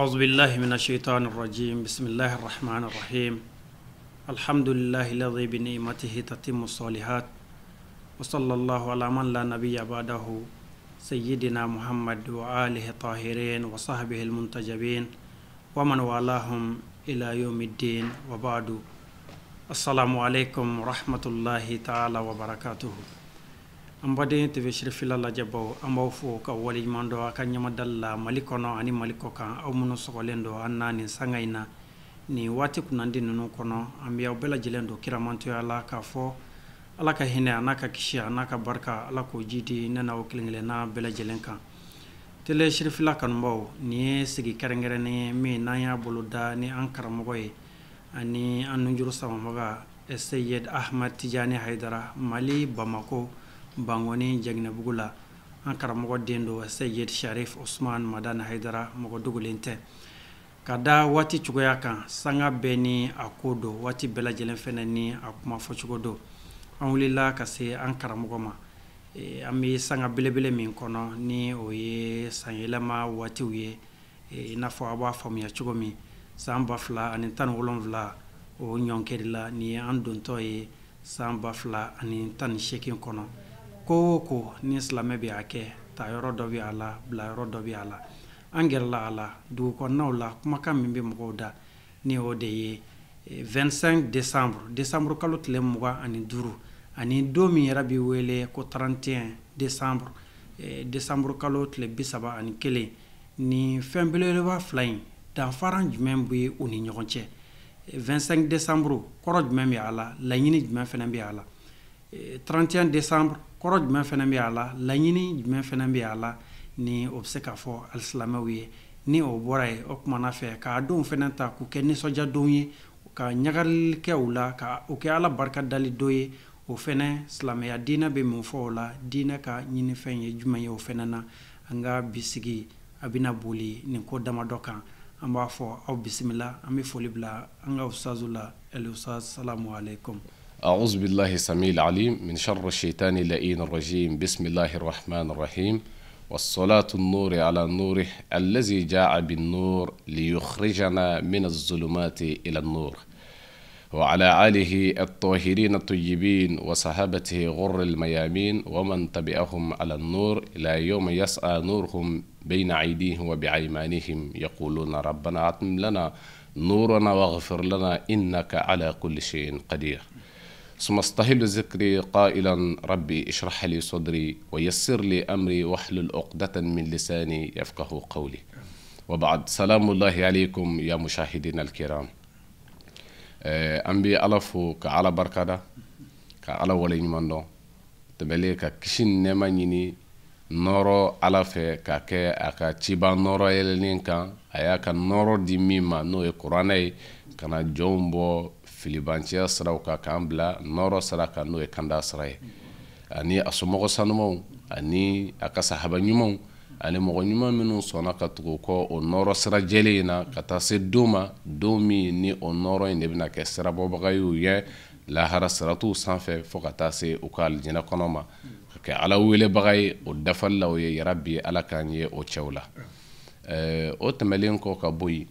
أعوذ بالله من الشيطان الرجيم بسم الله الرحمن الرحيم الحمد لله الذي بنعمته تتم الصالحات وصلى الله على من لا نبي بعده سيدنا محمد وآله الطاهرين وصحبه المنتجبين ومن والاهم إلى يوم الدين وبعد السلام عليكم ورحمة الله تعالى وبركاته ambade tv shirfila la jabo ambaw fo ka wali mando aka nyama dalla malikono ani maliko kan aw munu sogolendo annani sangaina ni wati kunandi nunu kono ambiya bela jelendo kiramanto ala ka fo ala ka hina anaka kishia anaka barka ala ko jidi nana o klingile na bela jelenka tele shirfila kan mbaw ni sigi karengere ne me naya buluda ni ankara mogoy ani anunjuru sama maga Sayyid Ahmad Tijani Haidara Mali Bamako Bangoni Jagna Bugula Ankara mogo dendo Sayyid Sharif Osman Madan Haidara mogo dugulente kada wati chugoya kan sanga beni akodo wati bela jelen fenani akuma fo chugodo anwulila kase Ankara mogo ma ami sanga belebele min kono ni oye sanyelama wati uye inafo aba famuya chugomi samba fla ani tan wolonvla o nyonkerila ni andonto ye samba fla ani tan shekin kono ko ni islame bi ake ta yoro do bi ala bla yoro do bi ala angela ala du ko nawla kuma kam mimbe mo da ni o de ye 25 décembre kalo tle muga ani duru ani domi rabi wele ko 31 décembre kalo tle bisaba ani kele ni fembele ba flying dan faran jumem bu uni nyogonche 25 décembre koro jumem bi ala la nyini jumem fenen bi ala 31 décembre koro jumɛn fana bɛ a la laɲini jumɛn fana bɛ a la ni o bɛ se k'a fɔ alisilamaw ye ni o bɔra ye o kumana fɛ k'a denw fana ta k'u kɛ nisɔndiyadenw ye ka ɲagali kɛ u la ka o kɛ ala barika dali dɔ ye o fana silamɛya diinɛ bɛ mun fɔ o la diinɛ ka ɲinifɛn ye jumɛn ye o fana na an ka bisigi a bɛna boli nin ko damadɔ kan an b'a fɔ aw bisimila an bɛ foli bila an ka usazu la el usaz salamu alaikum. أعوذ بالله السميع العليم من شر الشيطان اللئيم الرجيم بسم الله الرحمن الرحيم والصلاة النور على نوره الذي جاء بالنور ليخرجنا من الظلمات إلى النور وعلى آله الطاهرين الطيبين وصحابته غر الميامين ومن تبعهم على النور إلى يوم يسعى نورهم بين أيديهم وبأيمانهم يقولون ربنا أتمم لنا نورنا واغفر لنا إنك على كل شيء قدير ثم استهل ذكري قائلا ربي اشرح لي صدري ويسر لي أمري واحلل عقدة من لساني يفقه قولي وبعد سلام الله عليكم يا مشاهدينا الكرام أنبي ألفو كعلى بركة كعلى ولين مندو تبلي ككشين نمانيني نورو ألفه كاكي أكا تشيبا نورو يلين كان أياكا نورو دي ميما نو القرآن كان جومبو filibanciya siraw ka kan bila noro sira kan n'o ye kanda sira ye ani a somɔgɔ sanumaw ani a ka sahaba ɲumanw ani mɔgɔ ɲuman minnu sɔnna ka tugu kɔ o nɔrɔ sira jɛlen in na ka taa se don ma don min ni o nɔrɔ in de bɛna kɛ sirabɔbaga ye u ye lahara siratiw sanfɛ fo ka taa se u ka alijinɛ kɔnɔ ma ka kɛ ala welebaga ye o dafalilaw ye yarabi ala k'an ye o cɛw la o tɛmɛlen kɔ ka bɔ yen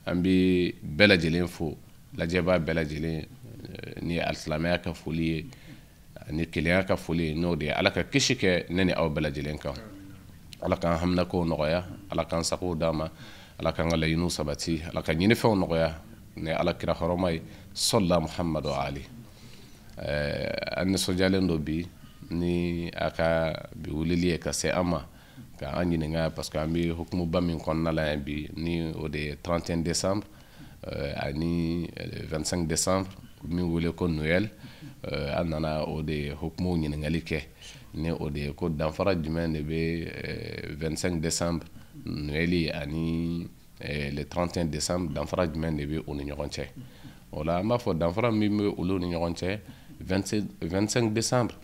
an bɛ bɛɛ lajɛlen fo lajɛbaa bɛɛ lajɛlen ni alisilamɛya ka foli ye ni kelenya ka foli ye n'o de ye ala ka kisi kɛ ne ni aw bɛɛ lajɛlen kan ala k'an haminakow nɔgɔya ala k'an sagow d'a ma ala k'an ka laɲiniw sabati ala ka ɲinifɛnw nɔgɔya ni ala kira hɔrɔma ye sɔlila muhamadu ali an nisɔndiyalen do bi ni a ka bi wulili ye ka se an ma ka an ɲininka parce que an bɛ hukumuba min kɔnɔna la yan bi ni o de ye 31 décembre ani 25 décembre min wele ko Noël an nana o de hukumu ɲininkali kɛ ni o de ko danfara jumɛn de bɛ 25 décembre Noël ani le 31 décembre danfara jumɛn de bɛ u ni ɲɔgɔn cɛ o la an b'a fɔ danfara min bɛ olu ni ɲɔgɔn cɛ 25 décembre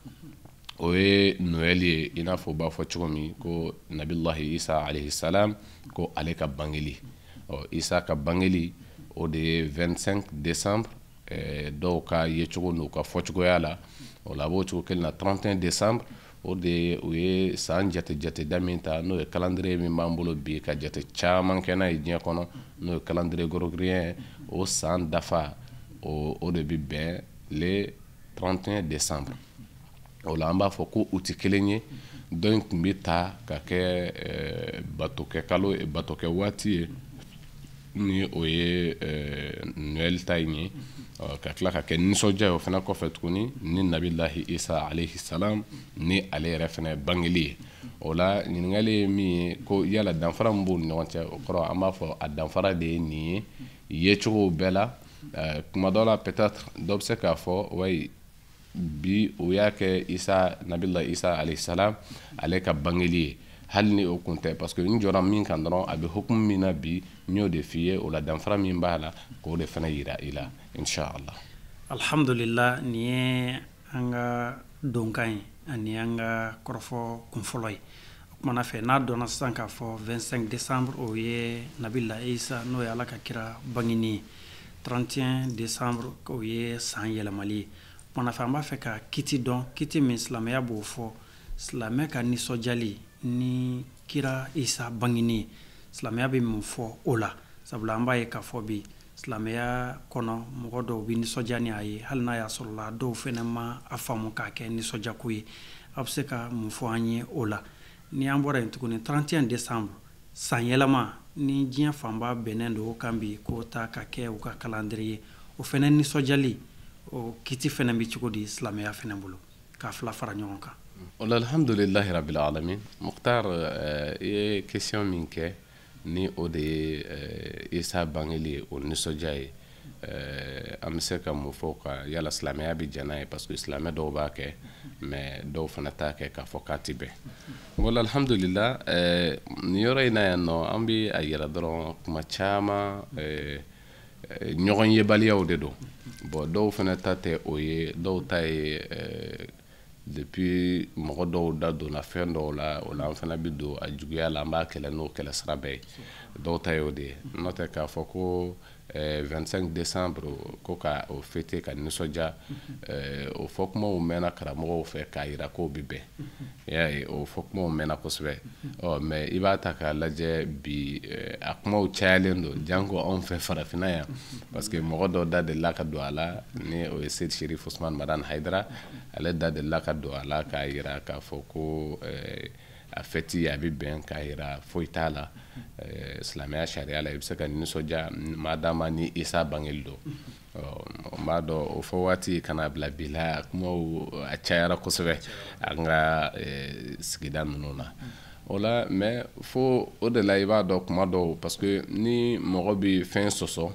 o ye Noël ye i n'a fɔ u b'a fɔ cogo min ko nabilahi Isa alayhi salam ko ale ka bangeli Isa ka bangeli o de ye 25 décembre dɔw ka yecogo n'u ka fɔcogoya la o la b'o cogo kelen na 31 décembre o de o ye san jate damin ta n'o ye calendrier min b'an bolo bi ka jate caman kɛ n'a ye diɲɛ kɔnɔ n'o ye calendrier grégorien o san dafa o de bi bɛn le 31 décembre o la an b'a fɔ ko u tɛ kelen ye dɔ in tun bɛ ta ka kɛ batokɛ waati ye ni o ye Noël ta in ye ka tila ka kɛ nisɔndiya ye o fana kɔfɛ tuguni ni nabilahi Isa alayhi salam ni ale yɛrɛ fana bangeli ye o la ɲininkali ye min ye ko yala danfara min b'u ni ɲɔgɔn cɛ o kɔrɔ an b'a fɔ a danfara de ye nin ye yecogow bɛɛ la kuma dɔ la peut-être dɔ bɛ se k'a fɔ wayi bi o y'a kɛ nabilahi Isa alayhi salam ale ka bangeli ye hali ni o kun tɛ parce que n jɔra min kan dɔrɔn a bɛ hukumu min na bi n y'o de f'i ye o la danfara min b'a la k'o de fana yira i la inshallah. Alhamdulillah, nin ye an ka donkan ye ani an ka kɔrɔfɔ kunfɔlɔ ye. O kumana fɛ n'a dɔnna sisan k'a fɔ 25 décembre o ye Nabila Isa n'o ye Ala ka kira bangeni ye, 31 décembre o ye san yɛlɛmali ye. O kumana fɛ an b'a fɛ ka kiti dɔn, kiti min silamɛya b'o fɔ, silamɛ ka nisɔndiyali ni kira Isa bangeni ye, silamɛya bɛ mun fɔ o la. Sabula an b'a ye k'a fɔ bi silamɛya kɔnɔ mɔgɔ dɔw bɛ nisɔndiya ni a ye hali n'a y'a sɔrɔ la dɔw fɛnɛ ma a faamu k'a kɛ nisɔndiyako ye. A bɛ se ka mun fɔ an ye o la. Ni an bɔra yen tuguni 31 décembre san yɛlɛma ni diɲɛ fanba bɛnnen don o kan bi k'o ta ka kɛ u ka calendrier ye, o fɛnɛ nisɔndiyali o kiti fɛnɛ bɛ cogo di silamɛya fɛnɛ bolo k'a fila fara ɲɔgɔn kan. Wala alhamdulillahi rabbil alamin. Mukhtar ye question min kɛ ni o de ye Isa bangeli ye o nisɔndiya ye an bɛ se ka mun fɔ ka yala silamɛya bɛ diya n'a ye parce que silamɛ dɔw b'a kɛ mais dɔw fana t'a kɛ k'a fɔ k'a tɛ bɛn. Wala alhamdulillah nin yɔrɔ in na yan nɔ an bɛ a yira dɔrɔn kuma caman ɲɔgɔn yebaliyaw de don bon dɔw fana ta tɛ o ye dɔw ta ye depuis mɔgɔ dɔw da donna fɛn dɔw la o la an fana bɛ don a juguya la an b'a kɛlɛ n'o kɛlɛ sira bɛɛ ye dɔw ta ye o de ye n'o tɛ k'a fɔ ko 25 décembre ko ka o fêter ka nisɔndiya o fɔ kumaw mɛnna karamɔgɔw fɛ k'a yira k'o bɛ bɛn i y'a ye o fɔ kumaw mɛnna kosɛbɛ mais i b'a ta k'a lajɛ bi a kumaw cayalen don janko anw fɛ farafinna yan parce que mɔgɔ dɔ da delila ka don a la ni o ye Seydi Sherif Usman Madan Haidara ale da delila ka don a la k'a yira k'a fɔ ko a fêti a bɛ bɛn k'a yira foyi t'a la silamɛya sariya la i bɛ se ka nisɔndiya madama ni Isa bangeli don n b'a dɔn o fɔ waati kana bila bi la kumaw a cayara kosɛbɛ an ka sigida ninnu na o la mais fo o de la i b'a dɔn kuma dɔw parce que ni mɔgɔ bɛ fɛn sɔsɔ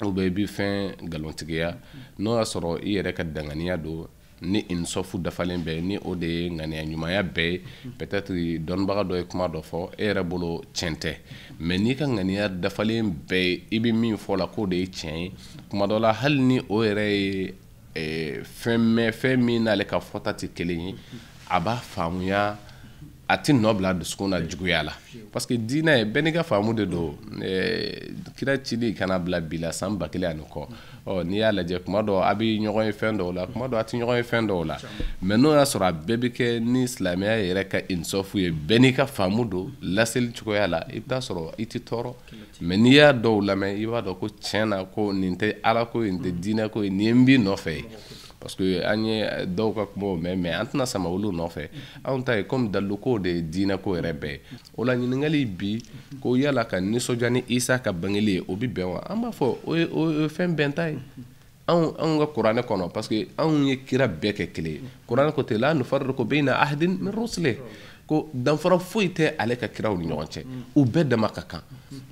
ou bien i bɛ fɛn nkalontigiya n'o y'a sɔrɔ i yɛrɛ ka danganiya don ni insɔfu dafalen bɛɛ ni o de ye ŋaniya ɲumanya bɛɛ ye peut-être dɔnnibaga dɔ ye kuma dɔ fɔ e yɛrɛ bolo tiɲɛ tɛ mais n'i ka ŋaniya dafalen bɛɛ ye i bɛ min fɔ la k'o de ye tiɲɛ ye kuma dɔ la hali ni o yɛrɛ ye fɛn min n'ale ka fɔta tɛ kelen ye a b'a faamuya a tɛ nɔ bila dusukun na juguya la parce que diinɛ bɛɛ n'i ka faamu de don kira cili kana bila bi la san 1000 ani kɔ n'i y'a lajɛ kuma dɔ a bɛ ɲɔgɔn ye fɛn dɔw la kuma dɔ a tɛ ɲɔgɔn ye fɛn dɔw la mais n'o y'a sɔrɔ a bɛɛ bɛ kɛ ni silamɛya yɛrɛ ka insɔfu ye bɛɛ n'i ka faamu don laseli cogoya la i bɛ taa sɔrɔ i tɛ tɔɔrɔ mais n'i y'a dɔw lamɛn i b'a dɔn ko tiɲɛ na ko nin tɛ ala ko ye nin tɛ diinɛ ko ye nin ye n b'i nɔfɛ ye parce que an ye dɔw ka kumaw mɛn mais an tɛna sama olu nɔfɛ anw ta ye comme daluko de ye diinɛ ko yɛrɛ bɛɛ o la ɲininkali bi ko yala ka nisɔndiya ni Isa ka bangeli ye o bɛ bɛn wa an b'a fɔ o ye fɛn bɛnta ye anw ka kuranɛ kɔnɔ parce que anw ye kira bɛɛ kɛ kelen ye kuranɛ ko ten la nufarriqu bayna ahadin min rusulihi ko danfara foyi tɛ ale ka kiraw ni ɲɔgɔn cɛ u bɛɛ dama ka kan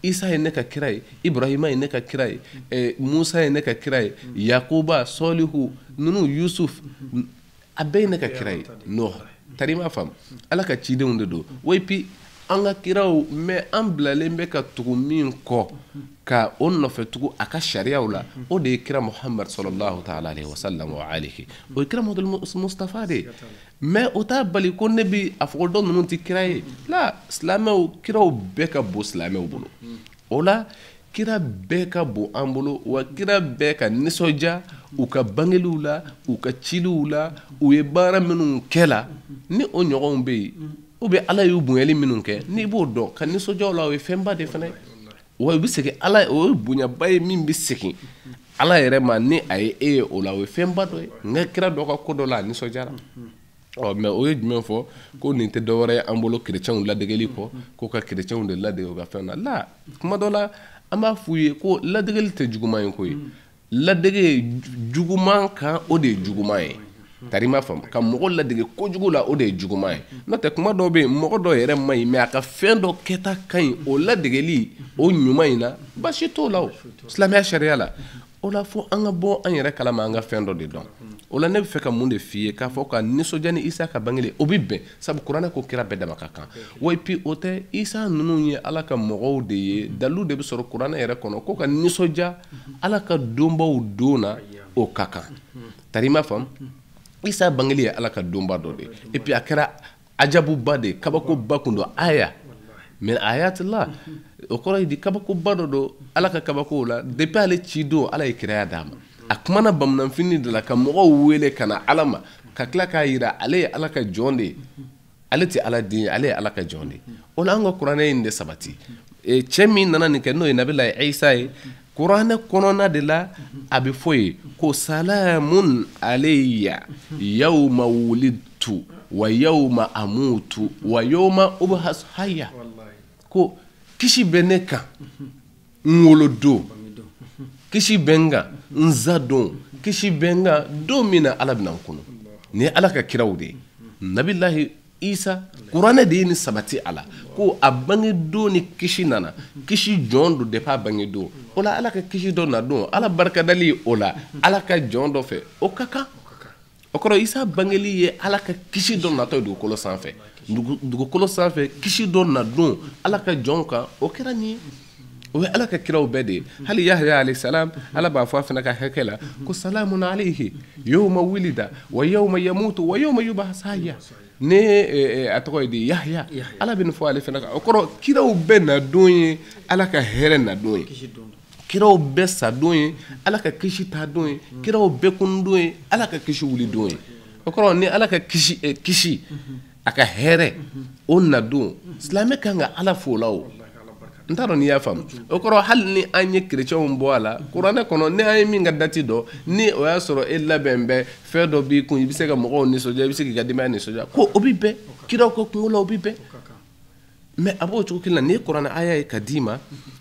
Isa ye ne ka kira ye Ibrahima ye ne ka kira ye Musa ye ne ka kira ye Yakuba Sɔlihu ninnu Yusuf a bɛɛ ye ne ka kira ye Nuh tari ma faamu ala ka cidenw de don wa puis an ka kiraw mais an bilalen bɛ ka tugu min kɔ ka o nɔfɛ tugu a ka sariyaw la o de ye kira Muhammad sallallahu ta'ala alayhi wa sallam wa alihi o ye kira Mustafa de mais o t'a bali ko ne bi a fɔ dɔ ninnu tɛ kira ye la silamɛw kiraw bɛɛ ka bon silamɛw bolo o la kira bɛɛ ka bon an bolo wa kira bɛɛ ka nisɔndiya u ka bangeliw la u ka ciliw la u ye baara minnu kɛ la ni o ɲɔgɔnw bɛ yen ou bien ala y'u bonyali minnu kɛ n'i b'o dɔn ka nisɔndiya o la o ye fɛnba de fana ye wa i bɛ segin ala o ye bonyaba ye min bɛ segin ala yɛrɛ ma ni a ye e ye o la o ye fɛnba dɔ ye nka kira dɔ ka ko dɔ la a nisɔndiyara mais o ye jumɛn fɔ ko nin tɛ dɔwɛrɛ ye an bolo kerecɛnw ladegeli kɔ ko ka kerecɛnw de ladege u ka fɛn na la kuma dɔ la an b'a f'u ye ko ladegeli tɛ juguman ye koyi ladege juguman kan o de ye juguman ye tari ma faamu ka mɔgɔ ladege kojugu la o de ye juguman ye n'o tɛ kuma dɔw bɛ yen mɔgɔ dɔ yɛrɛ man ɲi mais a ka fɛn dɔ kɛta ka ɲi o ladegeli o ɲuman in na baasi t'o la o silamɛya sariya la o la fo an ka bɔ an yɛrɛ kalama an ka fɛn dɔ de dɔn o la ne bɛ fɛ ka mun de f'i ye k'a fɔ ka nisɔndiya ni Isa ka bangeli o bɛ bɛn sabu kuranɛ ko kira bɛɛ dama ka kan wa et puis o tɛ Isa ninnu ye ala ka mɔgɔw de ye dalilu de bɛ sɔrɔ kuranɛ yɛrɛ kɔnɔ ko ka nisɔndiya ala ka donbaw don na o ka kan tari ma faamu Isa bangeli ye ala ka donba dɔ de et puis a kɛra ajabuba de kabakoba kun don aya mais ayatullah o kɔrɔ ye di kabakoba dɔ don ala ka kabakow la depuis ale ci don ala ye kiraya d'a ma a kumana bamananfini de la ka mɔgɔw wele ka na ala ma ka tila k'a yira ale ye ala ka jɔn de ye ale tɛ ala den ye ale ye ala ka jɔn de ye o la an ka kuranɛ in de sabati cɛ min nana nin kɛ n'o ye nabilahi Isa ye kuranɛ kɔnɔna de la a bɛ fɔ ye ko salamun alayya yawma wulidtu wa yawma amutu wa yawma ubhasu hayya ko kisi bɛ ne kan n wolodon kisi bɛ n kan n zadon kisi bɛ n kan don min na ala bɛna n kɔnɔ ni ala ka kiraw de ye nabilahi Isa kuranɛ de ye ni sabati a la ko a bangedon ni kisi nana kisi jɔn do depuis a bangedon o la ala ka kisi dɔ na don ala barikadali o la ala ka jɔn dɔ fɛ o ka kan o kɔrɔ Isa bangeli ye ala ka kisi dɔ natɔ dugukolo sanfɛ dugukolo sanfɛ kisi dɔ na don ala ka jɔn kan o kɛra nin o ye ala ka kiraw bɛɛ de ye hali Yahya alayhi salam ala b'a fɔ a fana ka hakɛ la ko salamun alayhi yawma wulida wa yawma yamutu wa yawma yub'asu hayya ne a tɔgɔ ye di Yahya ala bɛ nin fɔ ale fana kan o kɔrɔ kiraw bɛɛ na don ye ala ka hɛrɛ na don ye kiraw bɛɛ sa don ye ala ka kisi ta don ye kiraw bɛɛ kun don ye ala ka kisi wuli don ye o kɔrɔ ni ala ka kisi a ka hɛrɛ o na don silamɛ kan ka ala fo la o n t'a dɔn n'i y'a faamu o kɔrɔ hali ni an ye kerecɛnw bɔ a la kuranɛ kɔnɔ ni an ye min ka dati dɔn ni o y'a sɔrɔ e labɛn bɛ fɛn dɔ b'i kun i bɛ se ka mɔgɔw nisɔndiya i bɛ se k'i ka denbaya nisɔndiya ko o bɛ bɛn kiraw ka kungo la o bɛ bɛn mais a b'o cogo kelen na n'i ye kuranɛ aya ye ka d'i ma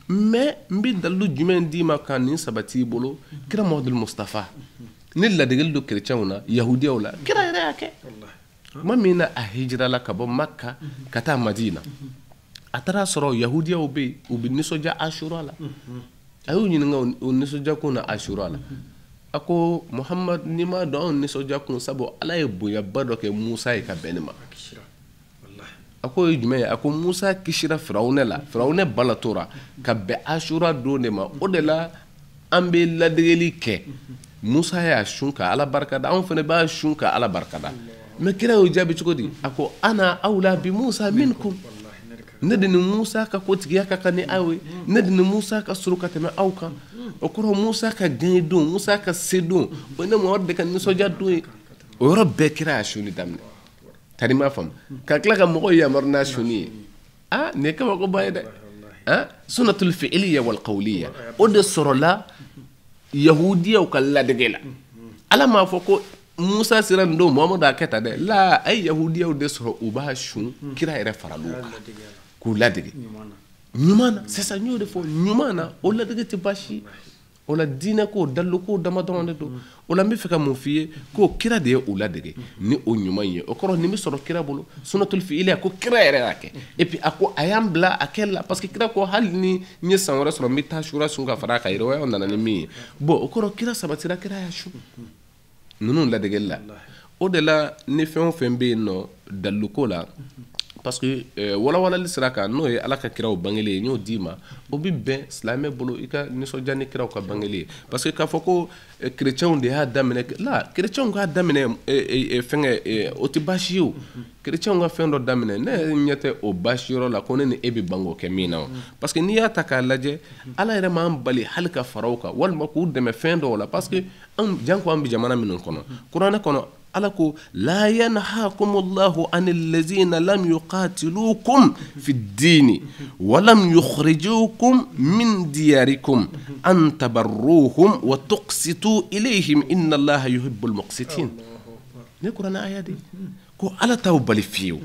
mais n bɛ dalilu jumɛn d'i ma ka nin sabati i bolo kira Muhamadu Mustafa ni ladegeli don kerecɛnw na yahudiyaw la kira yɛrɛ y'a kɛ tuma min na a hijirala ka bɔ Makka ka taa Madina a taara sɔrɔ yahudiyaw bɛ yen u bɛ nisɔndiya Ashura la a y'u ɲininka o nisɔndiya kun na Ashura la a ko Muhamadu n'i m'a dɔn anw nisɔndiya kun sabu ala ye bonyaba dɔ kɛ Musa ye ka bɛn ne ma a ko ye jumɛn ye a ko Musa kisira Firawunɛ la Firawunɛ bala tora ka bɛn Ashura don de ma o de la an bɛ ladegeli kɛ Musa y'a sun ka ala barikada anw fana b'a sun ka ala barikada mais kira y'o jaabi cogo di a ko ana awla bi Musa minkum ne de ni Musa ka kotigiya ka kan ni aw ye ne de ni Musa ka surun ka tɛmɛ aw kan o kɔrɔ Musa ka gɛn don Musa ka se don o ne Muhamadu de ka nisɔndiya don ye o yɔrɔ bɛɛ kira y'a suni daminɛ tari m'a faamu ka tila ka mɔgɔw yamaru n'a suni ye nin ye kabakoba ye dɛ sunnatul fi'liya wal qawliya o de sɔrɔla yahudiyaw ka ladege la ala m'a fɔ ko Musa sera nin don Muhamadu a kɛ ta dɛ la a ye yahudiyaw de sɔrɔ u b'a sun kira yɛrɛ faral'u kan k'u ladege ɲuman na sisan n y'o de fɔ ɲuman na o ladege tɛ baasi o la diinɛ ko dalilu ko dama dɔrɔn de don o la n bɛ fɛ ka mun f'i ye ko kira de ye u ladege ni o ɲuman ye o kɔrɔ nin bɛ sɔrɔ kira bolo sunnatul fi'liya ko kira yɛrɛ y'a kɛ et puis a ko a y'an bila a kɛ la parce que kira ko hali ni n ye san wɛrɛ sɔrɔ n bɛ taa Ashura sun ka fara a kan yɛrɛ nana ni min ye bon o kɔrɔ kira sabatira kira y'a sun ninnu ladegeli la o de la ni fɛn o fɛn bɛ yen nɔ dalilu ko la parce que walawalali sira kan n'o ye ala ka kiraw bangeli ye n y'o d'i ma o bɛ bɛn silamɛ bolo i ka nisɔndiya ni kiraw ka bangeli ye parce que k'a fɔ ko kerecɛnw de y'a daminɛ la kerecɛnw k'a daminɛ fɛngɛ o tɛ baasi ye o kerecɛnw ka fɛn dɔ daminɛ ne ɲɛ tɛ o baasi yɔrɔ la ko ne ni e bɛ ban k'o kɛ min na o parce que n'i y'a ta k'a lajɛ ala yɛrɛ m'an bali hali ka fara o kan walima k'u dɛmɛ fɛn dɔw la parce que jan ko an bɛ jamana minnu kɔnɔ kuranɛ kɔnɔ alako la yanhaakumullahu anil ladzina lam yuqatilukum fi ddini wa lam yukhrijukum min diyarikum an tabarruhum wa tuqsitu ilayhim inna allaha yuhibbul muqsitin. ne Qur'an ayati ko ala taw bali fiyo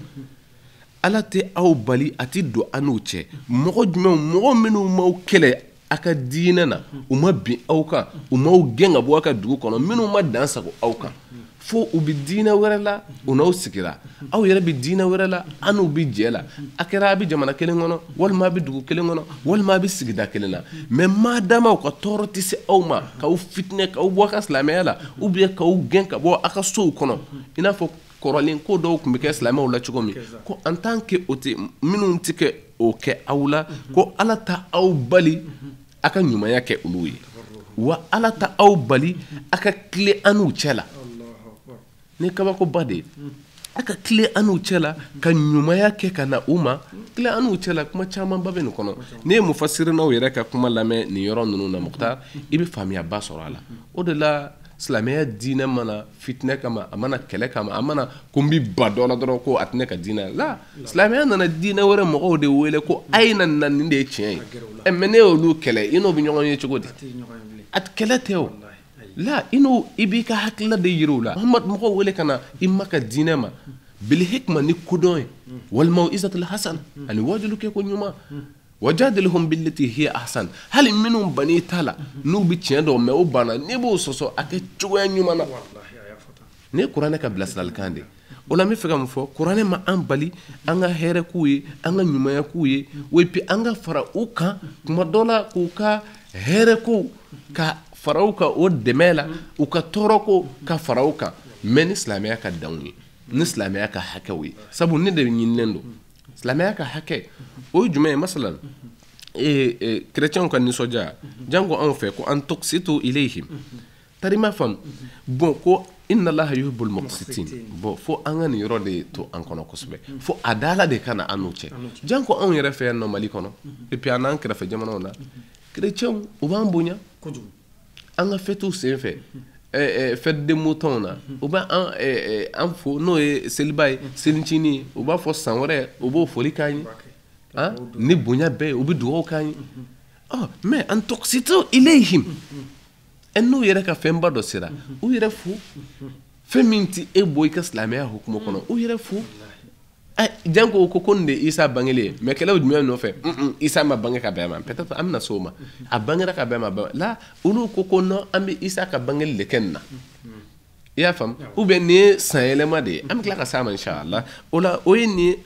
ala te aw bali ati do anu cɛ mɔgɔ minnu m'aw kɛlɛ a ka diinɛ na u ma bin aw kan u m'aw gɛn ka bɔ a ka dugu kɔnɔ minnu ma dansago aw kan fo u bi diinɛ wɛrɛ la u n'aw sigira aw yɛrɛ bi diinɛ wɛrɛ la an n'u bi jɛ la a kɛra a bi jamana kelen kɔnɔ walima a bi dugu kelen kɔnɔ walima a bi sigida kelen na mais maadama u ka tɔɔrɔ tɛ se aw ma k'aw fitinɛ k'aw bɔ a ka silamɛya la ou bien k'aw gɛn ka bɔ a ka sow kɔnɔ i n'a fɔ kɔrɔlen ko dɔw tun bɛ kɛ silamɛw la cogo min ko en tant que o tɛ minnu tɛ kɛ o kɛ aw la ko ala ta aw bali a ka ɲumanya kɛ olu ye wa ala ta aw bali a ka tile an n'u cɛ la ni kabakoba de ye a ka tile an n'u cɛ la ka ɲumanya kɛ ka na u ma tile an n'u cɛ la kuma camanba bɛ nin kɔnɔ n'i ye mufasirinaw yɛrɛ ka kuma lamɛn nin yɔrɔ ninnu na Mukhtar i bɛ faamuyaba sɔrɔ a la o de la silamɛya diinɛ mana fitinɛ kama a mana kɛlɛ kama a mana ko n bi ba dɔ la dɔrɔn ko a tɛ ne ka diinɛ la silamɛya nana diinɛ wɛrɛ mɔgɔw de wele ko a ye na nin de ye tiɲɛ ye mais ne y'olu kɛlɛ i n'o bɛ ɲɔgɔn ye cogo di a kɛlɛ tɛ o la i n'o i b'i ka hakilila de yira o la Muhamadu mɔgɔw wele ka na i ma ka diinɛ ma bil hikma ni kodɔn ye walima izatul hasan ani wajulu kɛ ko ɲuman wajadilhum billati hiya ahsan hali minnu bani tala n'u bi tiɲɛ dɔw mɛ o banna n'i b'o sɔsɔ a kɛ cogoya ɲuman na ne kuranɛ ka bilasiralikan de o la n bɛ fɛ ka mun fɔ kuranɛ ma an bali an ka hɛrɛ k'u ye an ka ɲumanya k'u ye wa puis an ka fara u kan tuma dɔ la k'u ka hɛrɛ ko ka fara u kan o dɛmɛ la u ka tɔɔrɔ ko ka fara u kan mais ni silamɛya ka danw ye ni silamɛya ka hakɛw ye sabu ne de ɲinilen don silamɛya ka hakɛ o ye jumɛn ye masalan chrétienw ka nisɔndiya jango anw fɛ ko an tuqsitu ilayhim tari ma faamu bon ko inna allaha yuhibbul muqsitin bon fo an ka nin yɔrɔ de to an kɔnɔ kosɛbɛ fo a dala de ka na an n'u cɛ jango anw yɛrɛ fɛ yan nɔ Mali kɔnɔ et puis an n'an kɛrɛfɛ jamanaw na chrétienw u b'an bonya an ka fêtew sen fɛ fête de mouton na u b'a an fo n'o ye seliba ye selincini ye u b'a fɔ san wɛrɛ u b'o foli k'an ye ni bonya bɛɛ ye u bɛ dugawu k'an ye mais an tuqsitu ilayhim n'u yɛrɛ ka fɛnba dɔ sera u yɛrɛ fo fɛn min tɛ e bɔ i ka silamɛya hukumu kɔnɔ u yɛrɛ fo janko ko nin de Isa bangelen ye mais kɛlɛw jumɛn nɔfɛ Isa ma bange ka bɛn ma peut-être an bɛna s'o ma a bangera ka bɛn ma la olu ko non an bɛ Isa ka bangeli de kɛ nin na i y'a faamu ou bien nin ye sanyɛlɛma de ye an bɛ tila ka s'a ma inchallah o la o ye nin ye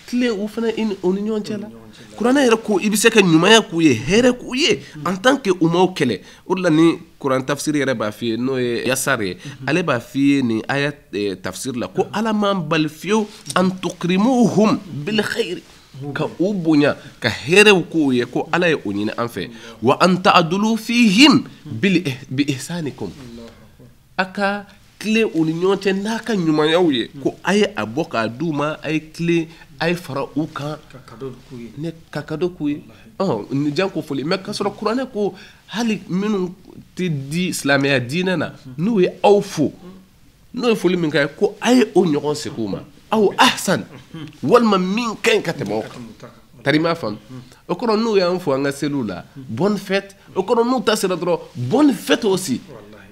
tile u fana o ni ɲɔgɔn cɛ la kuranɛ yɛrɛ ko i bɛ se ka ɲumanya k'u ye hɛrɛ k'u ye en tant que u m'aw kɛlɛ o de la ni kuran tafsir yɛrɛ b'a f'i ye n'o ye Yasar ye ale b'a f'i ye nin aya tafsir la ko ala m'an bali fiyewu an tukrimuhum bil khayri ka u bonya ka hɛrɛw k'u ye ko ala ye o ɲini an fɛ wa an ta'dulu fihim bi ihsanikum a ka tile u ni ɲɔgɔn cɛ n'a ka ɲumanyaw ye ko a ye a bɔ k'a d'u ma a ye tile a ye fara u kan ka kado k'u ye ni jan ko foli mais k'a sɔrɔ kuranɛ ko hali minnu tɛ di silamɛya diinɛ na n'u ye aw fo n'o ye foli min kɛ ko a ye o ɲɔgɔn segin u ma aw ahsan walima min ka ɲi ka tɛmɛ o kan tari m'a faamu o kɔrɔ n'u y'an fo an ka seliw la bonne fête o kɔrɔ n'u ta sera dɔrɔn bonne fête aussi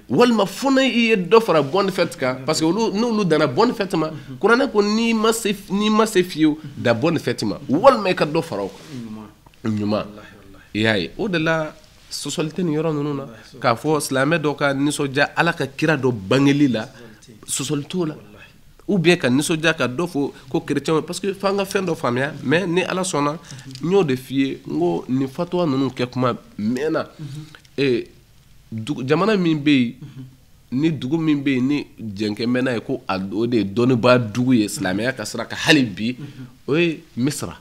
walima fana i ye dɔ fara bonne fête kan parce que n'olu danna bonne fête ma kuranɛ ko n'i ma se fiyewu da bonne fête ma walima i ka dɔ fara o kan ɲuman i y'a ye o de la sɔsɔli tɛ nin yɔrɔ ninnu na k'a fɔ silamɛ dɔ ka nisɔndiya ala ka kira dɔ bangeli la sɔsɔli t'o la ou bien ka nisɔndiya ka dɔ fɔ ko chrétien parce que f'an ka fɛn dɔ faamuya mais ni ala sɔnna n y'o de f'i ye n ko nin fatuwa ninnu kɛ kuma mɛnna jamana min bɛ yen ni dugu min bɛ yen ni jɛnkɛ mɛnna ye ko o de ye dɔnnibaa dugu ye silamɛya ka sira kan hali bi o ye misra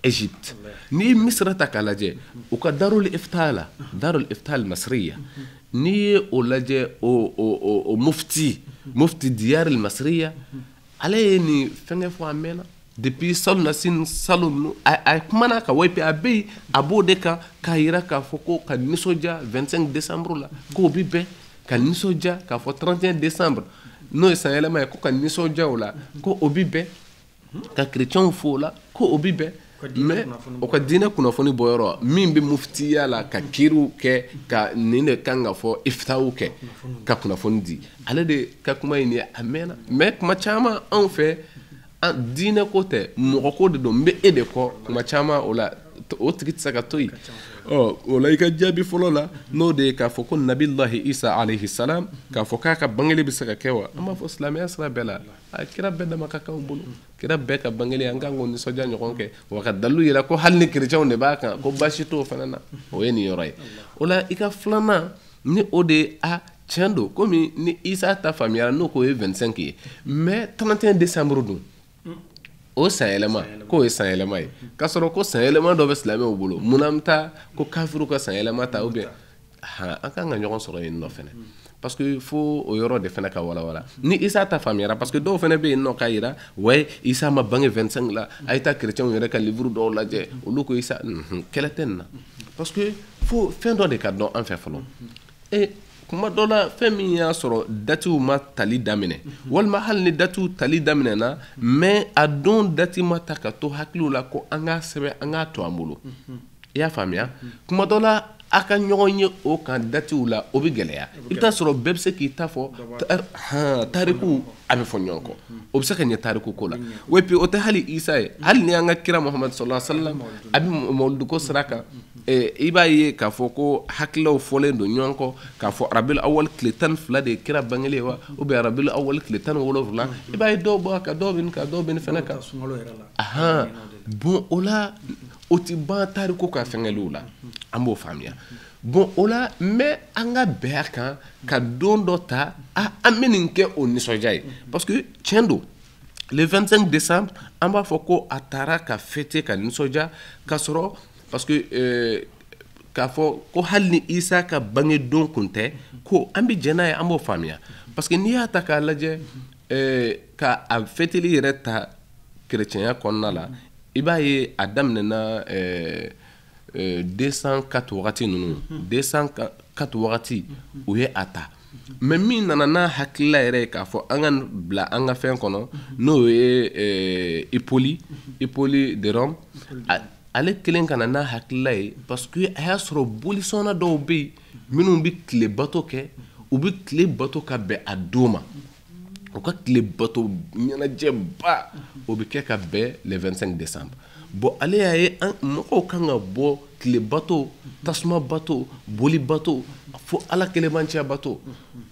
Égypte n'i ye misra ta k'a lajɛ u ka darul ifta la darul ifta al masriya n'i ye o lajɛ o mufti diyar al masriya ale ye nin fɛnkɛ fɔ a mɛnna depuis Salu Nasin Salu a kumana ka wayipi a bɛ yen a b'o de kan k'a yira k'a fɔ ko ka nisɔndiya 25 décembre la k'o bi bɛn ka nisɔndiya k'a fɔ 31 décembre n'o ye sanyɛlɛma ye ko ka nisɔndiya o la ko o bi bɛn ka chrétienw fo o la ko o bi bɛn mais o ka diinɛ kunnafoni bɔyɔrɔ min bɛ muftiya la ka kiriw kɛ ka nin de kan ka fɔ iftaw kɛ ka kunnafoni di ale de ka kuma in ye a mɛnna mais kuma caman anw fɛ diinɛ ko tɛ mɔgɔ ko de don n bɛ e de kɔ kuma caman o la o tigi tɛ se ka to yen o la i ka jaabi fɔlɔ la n'o de ye k'a fɔ ko nabilahi isa alayhi salam k'a fɔ k'a ka bangeli bɛ se ka kɛ wa an b'a fɔ silamɛya sira bɛɛ la a kira bɛɛ dama ka kan bolo kira bɛɛ ka bangeli an kan k'o nisɔndiya ɲɔgɔn kɛ wa ka dalilu yira ko hali ni kerecɛnw de b'a kan ko baasi t'o fana na o ye nin yɔrɔ ye o la i ka filanan ni o de ye tiɲɛ don komi ni isa ta faamuyara n'o ko ye 25 ye mais 31 décembre dun o sanyɛlɛma k'o ye sanyɛlɛma ye k'a sɔrɔ ko sanyɛlɛma dɔ bɛ silamɛw bolo munna an bɛ taa ko kafiru ka sanyɛlɛma ta ou bien an kan ka ɲɔgɔn sɔrɔ yen nɔ fɛnɛ parce que fo o yɔrɔ de fɛnɛ ka walawala ni isa ta faamuyara parce que dɔw fɛnɛ bɛ yen nɔ k'a yira ouais isa ma bange 25 la a ye taa chrétienw yɛrɛ ka livre dɔw lajɛ olu ko isa kɛlɛ tɛ nin na parce que fo fɛn dɔ de ka dɔn an fɛ fɔlɔ kuma dɔ la fɛn min y'a sɔrɔ datiw ma tali daminɛ walima hali ni datiw tali daminɛna mais a don dati ma ta ka to hakiliw la ko an k'a sɛbɛn an k'a to an bolo i y'a faamuya kuma dɔ la a ka ɲɔgɔn ye o kan datiw la o bɛ gɛlɛya i bɛ taa sɔrɔ bɛɛ bɛ se k'i ta fɔ tariku a bɛ fɔ ɲɔgɔn kɔ o bɛ se ka ɲɛ tariku ko la wa puis o tɛ hali isa ye hali ni an ka kira muhamadu sallallahu alaihi wa sallam a bɛ mawludu ko sira kan i b'a ye k'a fɔ ko hakilaw fɔlen don ɲɔgɔn kɔ k'a fɔ arabil awal tile 12 de ye kira bangeli ye wa ou bien arabil awal tile 17 i b'a ye dɔw bɔ a kan dɔw bɛ nin kan dɔw bɛ nin fɛnɛ kan bon o la o tɛ ban tariku ka fɛngɛliw la an b'o faamuya bon o la mais an ka bɛn a kan ka don dɔ ta an bɛ nin kɛ o nisɔndiya ye parce que tiɲɛ don le 25 décembre an b'a fɔ ko a taara ka fêter ka nisɔndiya ka sɔrɔ parce que k'a fɔ ko hali ni isa ka bange don kun tɛ ko an bɛ jɛn n'a ye an b'o faamuya parce que n'i y'a ta k'a lajɛ ka a fêteli yɛrɛ ta kerecɛnya kɔnɔna la i b'a ye a daminɛna 204 wagati ninnu 204 wagati u ye a ta mais min nana n'a hakilila yɛrɛ ye k'a fɔ an ka bila an ka fɛn kɔnɔ n'o ye Hippolyte de Rome ale kelen ka na n'a hakilila ye parce que a y'a sɔrɔ bolisɔnna dɔw bɛ yen minnu bɛ tile bato kɛ u bɛ tile bato ka bɛn a don ma u ka tile bato ɲɛnajɛba o bɛ kɛ ka bɛn le 25 décembre bon ale y'a ye mɔgɔw kan ka bɔ tile bato tasuma bato boli bato fo ala kelebanciya bato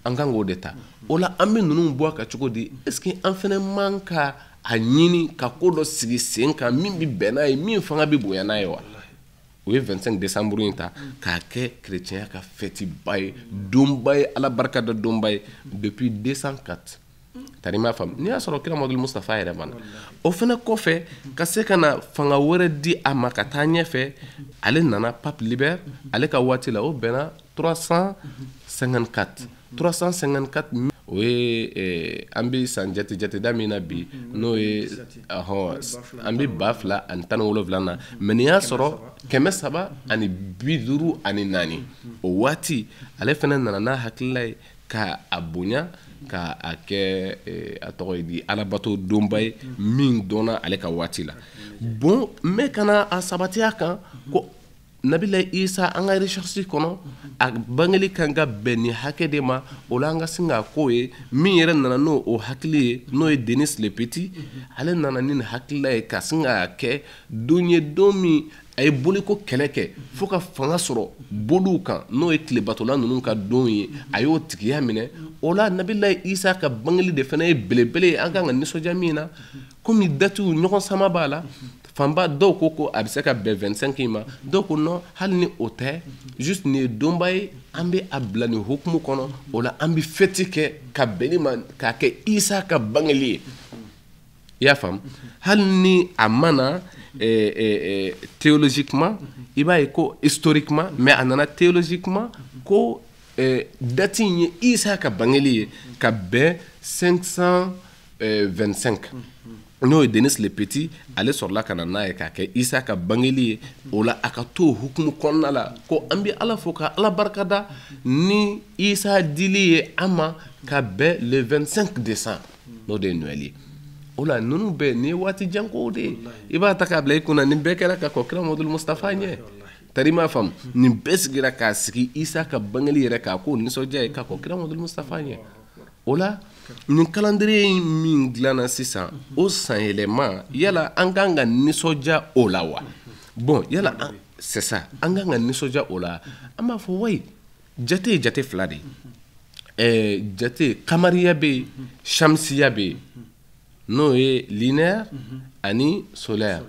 an kan k'o de ta o la an bɛ ninnu bɔ a kan cogo di est ce que an fɛnɛ man ka a ɲini ka ko dɔ sigi sen kan min bɛ bɛn n'a ye min fanga bɛ bonya n'a ye wa o ye 25 décembre in ta k'a kɛ chrétien ka fête ba ye donba ye ala barika da donba ye depuis 204 tari m'a faamu n'i y'a sɔrɔ kira Muhamadu Mustafa yɛrɛ ma na o fana kɔfɛ ka se ka na fanga wɛrɛ di a ma ka taa ɲɛfɛ ale nana pape Libère ale ka waati la o bɛnna 354 o ye an bɛ san jateda min na bi n'o ye an bɛ 2017 na mais nin y'a sɔrɔ 354 o waati ale fana nana n'a hakilila ye ka a bonya ka a kɛ a tɔgɔ ye di alabato donba ye min dɔnna ale ka waati la bon mais kana a sabatiya kan ko Nabila Isa an ka recherche kɔnɔ a bangeli kan ka bɛn ni hakɛ de ma o la an ka sin k'a ko ye min yɛrɛ nana n'o o hakili ye n'o ye Denis le Petit ale nana ni nin hakilila ye ka sin k'a kɛ don ye don min a ye boliko kɛlɛ kɛ fo ka fanga sɔrɔ boliw kan n'o ye tilebatola ninnu ka don ye a y'o tigiya minɛ o la Nabila Isa ka bangeli de fana ye belebele ye an kan ka nisɔndiya min na komi datiw ɲɔgɔn sama b'a la fanba dɔw ko a bɛ se ka bɛn 25 ma dɔw ko non hali ni o tɛ juste nin ye donba ye an bɛ a bila nin hukumu kɔnɔ o la an bɛ fêti kɛ ka bɛnni ma k'a kɛ Isa ka bangeli ye i y'a faamu hali ni a mana théologiquement i b'a ye ko historiquement mais a nana théologiquement ko date in ye Isa ka bangeli ye ka bɛn 525 n'o ye Denis le Petit ale sɔrɔla ka na n'a ye k'a kɛ Isa ka bangeli ye o la a ka to hukumu kɔnɔna la ko an bɛ Ala fo ka Ala barikada ni Isa dili ye an ma ka bɛn le 25 décembre n'o de ye Noël ye o la ninnu bɛɛ nin ye waati janko de ye i b'a ta k'a bila i kunna nin bɛɛ kɛra ka kɔn kira Muhamadu Mustafa ɲɛ tari m'a faamu nin bɛɛ sigira k'a sigi Isa ka bangeli yɛrɛ k'a ko nisɔndiya ye ka kɔn kira Muhamadu Mustafa ɲɛ o la nin calendrier min dilanna sisan o sanyɛlɛma yala an kan ka nisɔndiya o la wa bon yala c'est ça an kan ka nisɔndiya o la an b'a fɔ wayi jate ye jate fila de ye jate kamariya bɛ yen shamsiya bɛ yen n'o ye lunaire ani solaire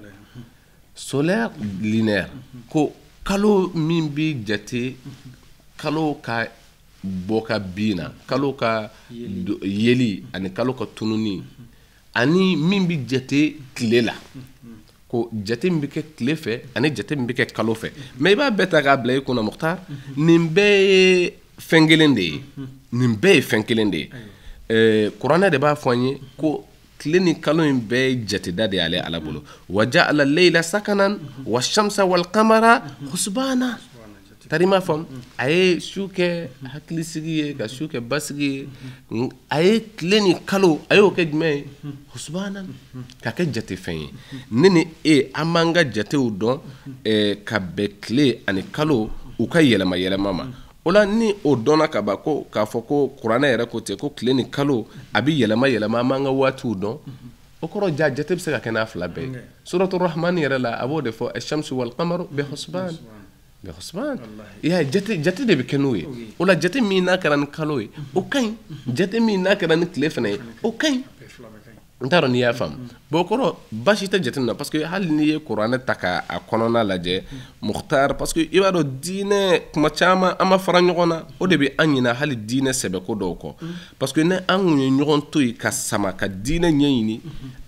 solaire lunaire ko kalo min bɛ jate kalo ka bɔ ka bin na kalo ka yeli ani kalo ka tununi ani min bɛ jate tile la ko jate min bɛ kɛ tile fɛ ani jate min bɛ kɛ kalo fɛ mais i b'a bɛɛ ta k'a bila i kunna Mukhtar nin bɛɛ ye fɛn kelen de ye nin bɛɛ ye fɛn kelen de ye kuranɛ de b'a fɔ an ye ko tile ni kalo in bɛɛ ye jateda de y'ale Ala bolo wa ja'ala al-layla sakanan wa shamsa wal qamara husbana tari m'a faamu a ye su kɛ hakilisigi ye ka su kɛ basigi ye a ye tile ni kalo a y'o kɛ jumɛn ye husbana ka kɛ jate fɛn ye ne ni an b'an ka jatew dɔn ka bɛn tile ani kalo u ka yɛlɛma yɛlɛma ma o la ni o dɔnna ka ban ko k'a fɔ ko kuranɛ yɛrɛ ko ten ko tile ni kalo a bɛ yɛlɛma yɛlɛma an b'an ka waatiw dɔn o kɔrɔ ja jate bɛ se ka kɛ n'a fila bɛɛ ye suratul rahman yɛrɛ la a b'o de fɔ ash-shamsu wal qamaru bi husban ya jate de bɛ kɛ n'o ye o la jate min n'a kɛra ni kalo ye o ka ɲi jate min n'a kɛra ni tile fana ye o ka ɲi n t'a dɔn n'i y'a faamu bon o kɔrɔ baasi tɛ jate na parce que hali n'i ye kuranɛ ta k'a kɔnɔna lajɛ Mukhtar parce que i b'a dɔn diinɛ kuma caman an ma fara ɲɔgɔn na o de bɛ an ɲinɛ hali diinɛ sɛbɛko dɔw kɔ parce que ni an kun ye ɲɔgɔn to yen ka sama ka diinɛ ɲɛɲini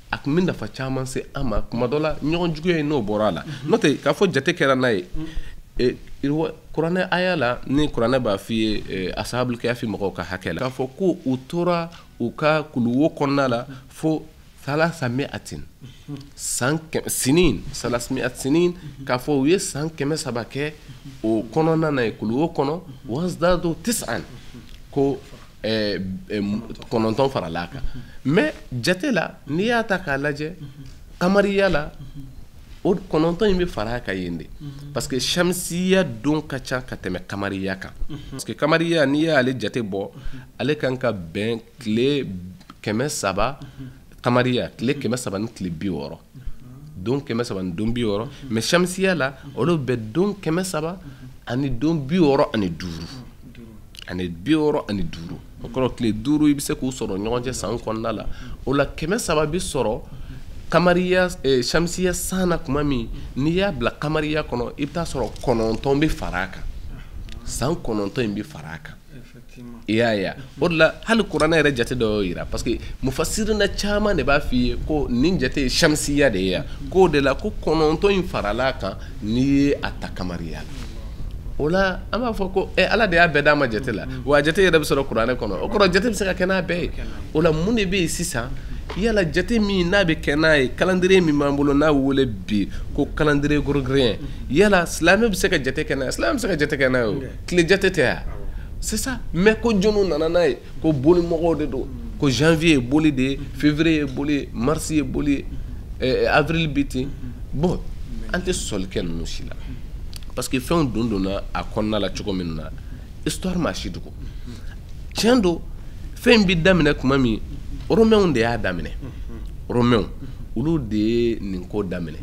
a kun bɛ nafa caman se an ma kuma dɔ la ɲɔgɔn juguya in n'o bɔra a la n'o tɛ k'a fɔ jate kɛra n'a ye kuranɛ aya la ni kuranɛ b'a f'i ye ashabul kahfi mɔgɔw ka hakɛ la k'a fɔ ko u tora u ka kuluwo kɔnɔna la fo 300 sinin k'a fɔ u ye san 300 kɛ o kɔnɔna na ye kuluwo kɔnɔ wasdadu 9 ko 9 farala kan mais jate la n'i y'a ta k'a lajɛ kamariya la o 9 in bɛ fara kan yen de parce que shamsiya don ka ca ka tɛmɛ kamariya kan parce que kamariya n'i y'ale jate bɔ ale kan ka bɛn tile 300 kamariya tile 300 ni tile 60 don 300 ni don 60 mais shamsiya la olu bɛ don 300 ani don 65 ani 65 o kɔrɔ tile 5 i bɛ se k'u sɔrɔ ɲɔgɔn cɛ san kɔnɔna la o la 300 bɛ sɔrɔ kamariya shamsiya sana kuma min n'i y'a bila kamariya kɔnɔ i bɛ taa sɔrɔ 9 bɛ fara a kan san 9 in bɛ fara a kan i y'a ye o de la hali kuranɛ yɛrɛ jate dɔ y'o yira parce que mufassirina caman de b'a f'i ye ko nin jate ye shamsiya de ye yan k'o de la ko 9 in farala a kan n'i ye a ta kamariya la o la an b'a fɔ ko Ala de y'a bɛɛ d'a ma jate la wa jate yɛrɛ bɛ sɔrɔ kuranɛ kɔnɔ o kɔrɔ jate bɛ se ka kɛ n'a bɛɛ ye o la mun de bɛ yen sisan yala jate min n'a bɛ kɛ n'a ye calendrier min b'an bolo n'a wele bi ko calendrier grégorien yala silamɛ bɛ se ka jate kɛ n'a ye silamɛ bɛ se ka jate kɛ n'a ye o tile jate tɛ yan c'est ça mais ko jɔnw nana n'a ye ko bolimɔgɔw de don ko janvier ye boli de ye février ye boli ye mars ye boli ye avril bi ten bon an tɛ sɔli kɛ ninnu si la parce que fɛnw donna a kɔnɔna la cogo min na histoire m'a si dogo tiɲɛ don fɛn bɛ daminɛ tuma min Romains de y'a daminɛ Romains olu de ye nin ko daminɛ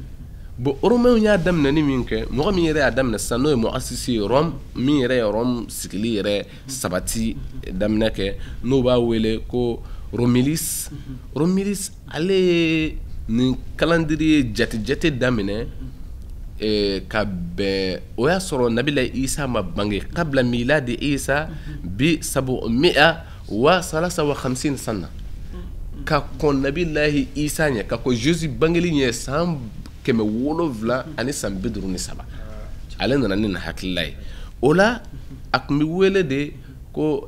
bon Romains y'a daminɛ ni min kɛ mɔgɔ min yɛrɛ y'a daminɛ sisan n'o ye muasisi ye Rome min yɛrɛ ye Rome sigili yɛrɛ sabati daminɛ kɛ n'o b'a wele ko Romulus ale ye nin calendrier jate daminɛ ka bɛn o y'a sɔrɔ Nabila Isa ma bange kabla miladi Isa bi 753 sana ka kɔn Nabilahi Isa ɲɛ ka kɔn Jésus bangeli ɲɛ san 700 ani san 53 ale nana ni hakilila ye o la a tun bɛ wele de ko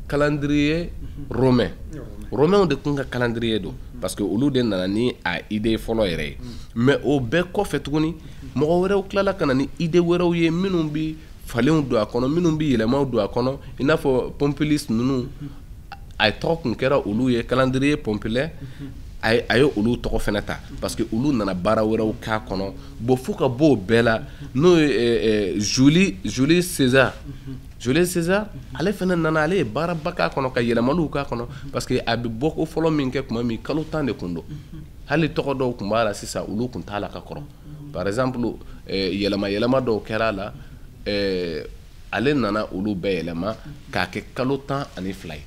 calendrier romain de tun ka calendrier don parce que olu de nana ni a idée fɔlɔ yɛrɛ ye mais o bɛɛ kɔfɛ tuguni mɔgɔ wɛrɛw tilala ka na ni idée wɛrɛw ye minnu bi falenw don a kɔnɔ minnu bi yɛlɛmaw don a kɔnɔ i n'a fɔ Pompidou ninnu a tɔgɔ kun kɛra olu ye calendrier Pompidou a ye olu tɔgɔ fɛnɛ ta parce que olu nana baara wɛrɛw k'a kɔnɔ bon fo ka bɔ o bɛɛ la n'o ye Jules César ale fɛnɛ nana ale ye baaraba k'a kɔnɔ ka yɛlɛmaliw k'a kɔnɔ parce que a bɛ bɔ ko fɔlɔ min kɛ tuma min kalo 10 de kun don hali tɔgɔ dɔw kun b'a la sisan olu kun t'a la ka kɔrɔ par exemple yɛlɛma dɔw kɛra a la ale nana olu bɛɛ yɛlɛma k'a kɛ kalo 12 ye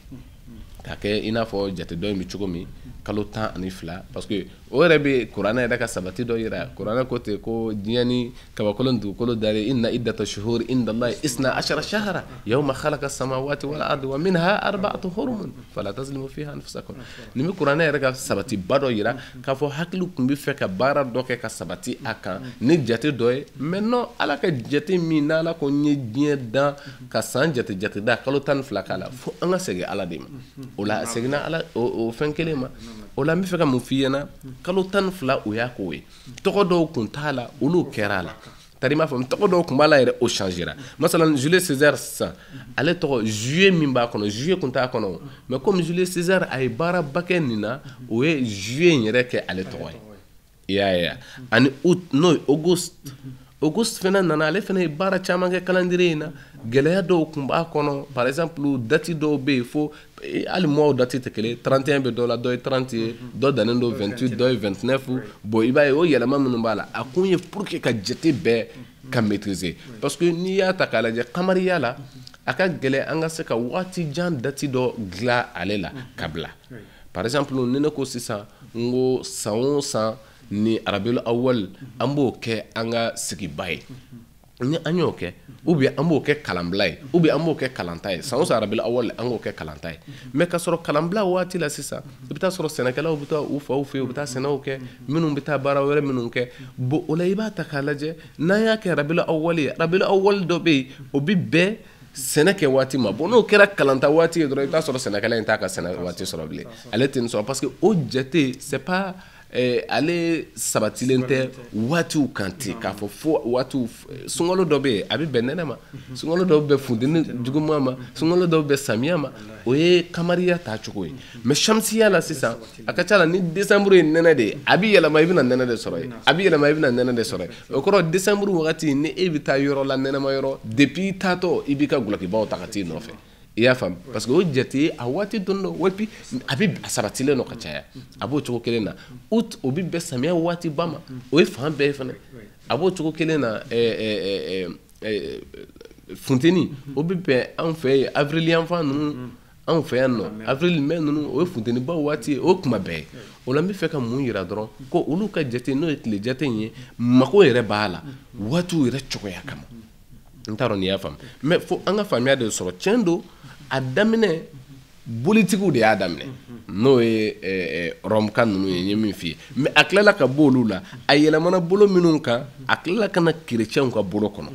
k'a kɛ i n'a fɔ jate dɔ in bɛ cogo min kalo 12 parce que o yɛrɛ bɛ kuranɛ yɛrɛ ka sabati dɔ yira kuranɛ ko ten ko diɲɛ ni kabakolo dugukolo dalen inna iddata shuhuri inda Allahi 12 shahra yawma khalaqa samawati wal ardi wa minha 4 hurum fala tazlimu fiha anfusakum ni bɛ kuranɛ yɛrɛ ka sabati ba dɔ yira k'a fɔ hakili kun bɛ fɛ ka baara dɔ kɛ ka sabati a kan ni jate dɔ ye maintenant ala ka jate min n'ala ko n ye diɲɛ dan ka san jate da kalo 12 k'a la fo an ka segin ala de ma o la seginna ala o fɛn kelen ma o la n bɛ fɛ ka mun f'i ɲɛna kalo 12 o y'a ko ye tɔgɔ dɔw kun t'a la olu kɛra la tari m'a fɔ tɔgɔ dɔw kun b'a la yɛrɛ o changera masalan Jules César sisan ale tɔgɔ juillet min b'a kɔnɔ juillet kun t'a kɔnɔ mais comme Jules César a ye baaraba kɛ nin na o ye juillet in yɛrɛ kɛ ale tɔgɔ ye i y'a ye ani août n'o ye Auguste fɛnɛ nana ale fɛnɛ ye baara caman kɛ calendrier in na gɛlɛya dɔw kun b'a kɔnɔ par exemple date dɔw bɛ yen fo hali mois date tɛ kelen 31 bɛ dɔ la dɔ ye 30 ye dɔ dannen don 28 dɔ ye 29 bon i b'a ye o yɛlɛma minnu b'a la a kun ye pour que ka jate bɛɛ ka maîtriser parce que n'i y'a ta k'a lajɛ kamariya la a ka gɛlɛn an ka se ka waati jan date dɔ dilan ale la ka bila par exemple ni ne ko sisan n ko san o san ni Rabiul Awwal an b'o kɛ an ka sigiba ye ni an y'o kɛ ou bien an b'o kɛ kalanbila ye ou bien an b'o kɛ kalanta ye san o san Rabiul Awwal an k'o kɛ kalanta ye mais ka sɔrɔ kalanbila waati la sisan i bɛ taa sɔrɔ sɛnɛkɛlaw bɛ taa u faw fɛ yen u bɛ taa sɛnɛw kɛ minnu bɛ taa baara wɛrɛ minnu kɛ bon o la i b'a ta k'a lajɛ n'an y'a kɛ Rabiul Awwal ye Rabiul Awwal dɔ bɛ yen o bɛ bɛn sɛnɛ kɛ waati ma bon n'o kɛra kalanta waati ye dɔrɔn i bɛ taa sɔrɔ sɛnɛkɛla in t'a ka sɛnɛ waati sɔrɔ bilen ale tɛ nin sɔrɔ parce que o jate c'est pas ale sabatilen tɛ waatiw kan ten k'a fɔ fo waatiw sunkalo dɔ bɛ yen a bɛ bɛn nɛnɛ ma sunkalo dɔw bɛ funteni juguman ma sunkalo dɔw bɛ samiya ma o ye kamariya ta cogo ye mais shamsiya la sisan a ka ca la ni décembre ye nɛnɛ de ye a bɛ yɛlɛma i bɛna nɛnɛ de sɔrɔ yen a bɛ yɛlɛma i bɛna nɛnɛ de sɔrɔ yen o kɔrɔ décembre wagati ni e bɛ taa yɔrɔ la nɛnɛma yɔrɔ depuis taatɔ i b'i ka gulokibaw ta ka t'i nɔfɛ i y'a faamu parce que o jate a waati dɔn dɔ wapi a bɛ a sabatilen dɔ ka caya a b'o cogo kelen na août o bɛ bɛn samiya waati ba ma o ye fan bɛɛ ye fana a b'o cogo kelen na funteni o bɛ bɛn anw fɛ yen avril yanfan ninnu anw fɛ yan nɔ avril mai ninnu o ye funteniba waati ye o ye kuma bɛɛ ye o la n bɛ fɛ ka mun yira dɔrɔn ko olu ka jate n'o ye tile jate in ye mago yɛrɛ b'a la waatiw yɛrɛ cogoya kama n t'a dɔn n'i y'a faamu mais fo an ka faamuya de sɔrɔ tiɲɛ don a daminɛ bolitigiw de y'a daminɛ n'o ye rɔmuka ninnu ye n ye min f'i ye mais a tilala ka bɔ olu la a yɛlɛmana bolo minnu kan a tilala ka na kerecɛnw ka bolo kɔnɔ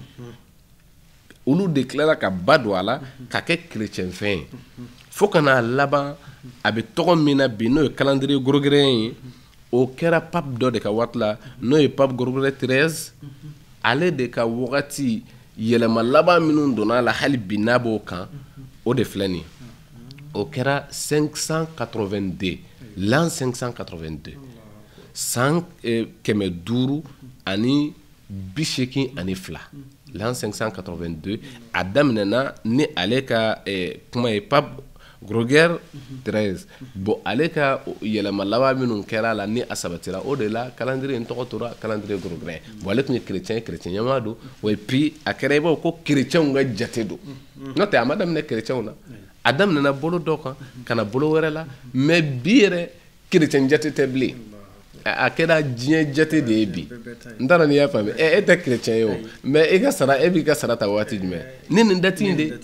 olu de tilala ka ba don a la ka kɛ kerecɛn fɛn ye fo ka n'a laban a bɛ tɔgɔ min na bi n'o ye calendrier grégorien ye o kɛra pape dɔ de ka waati la n'o ye pape Grégoire XIII ale de ka wagati yɛlɛma laban minnu donna la hali bi n'a b'o kan o de filɛ nin ye o kɛra 582 l'an 582 san 582 l'an 582 a daminɛna ni ale ka kuma ye pape Grégoire XIII bon ale ka yɛlɛma laban minnu kɛra la ni a sabatira o de la calendrier in tɔgɔ tora calendrier grégorien bon ale tun ye chrétien ɲɛmaa don et puis a kɛra i b'a fɔ ko chrétienw ka jate don n'o tɛ a ma daminɛ chrétienw na a daminɛna bolo dɔ kan ka na bolo wɛrɛ la mais bi yɛrɛ chrétien jate tɛ bilen a kɛra diɲɛ jate de ye bi n t'a dɔn n'i y'a faamu e tɛ chrétien ye o mais e b'i ka sara ta waati jumɛn ni nin date in de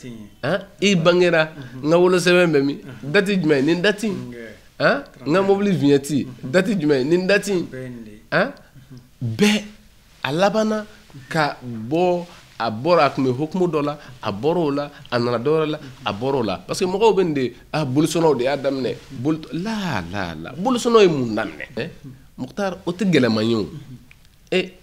i bangera n ka wolosɛbɛn bɛ min date jumɛn nin date in n ka mobili vignette date jumɛn nin date in bɛɛ a labanna ka bɔ a bɔra a tun bɛ hukumu dɔ la a bɔra o la a nana dɔ wɛrɛ la a bɔra o la parce que mɔgɔw bɛ nin de bolisɔnnaw de y'a daminɛ bolisɔnnaw ye mun daminɛ Mukhtar o tɛ gɛlɛman ye o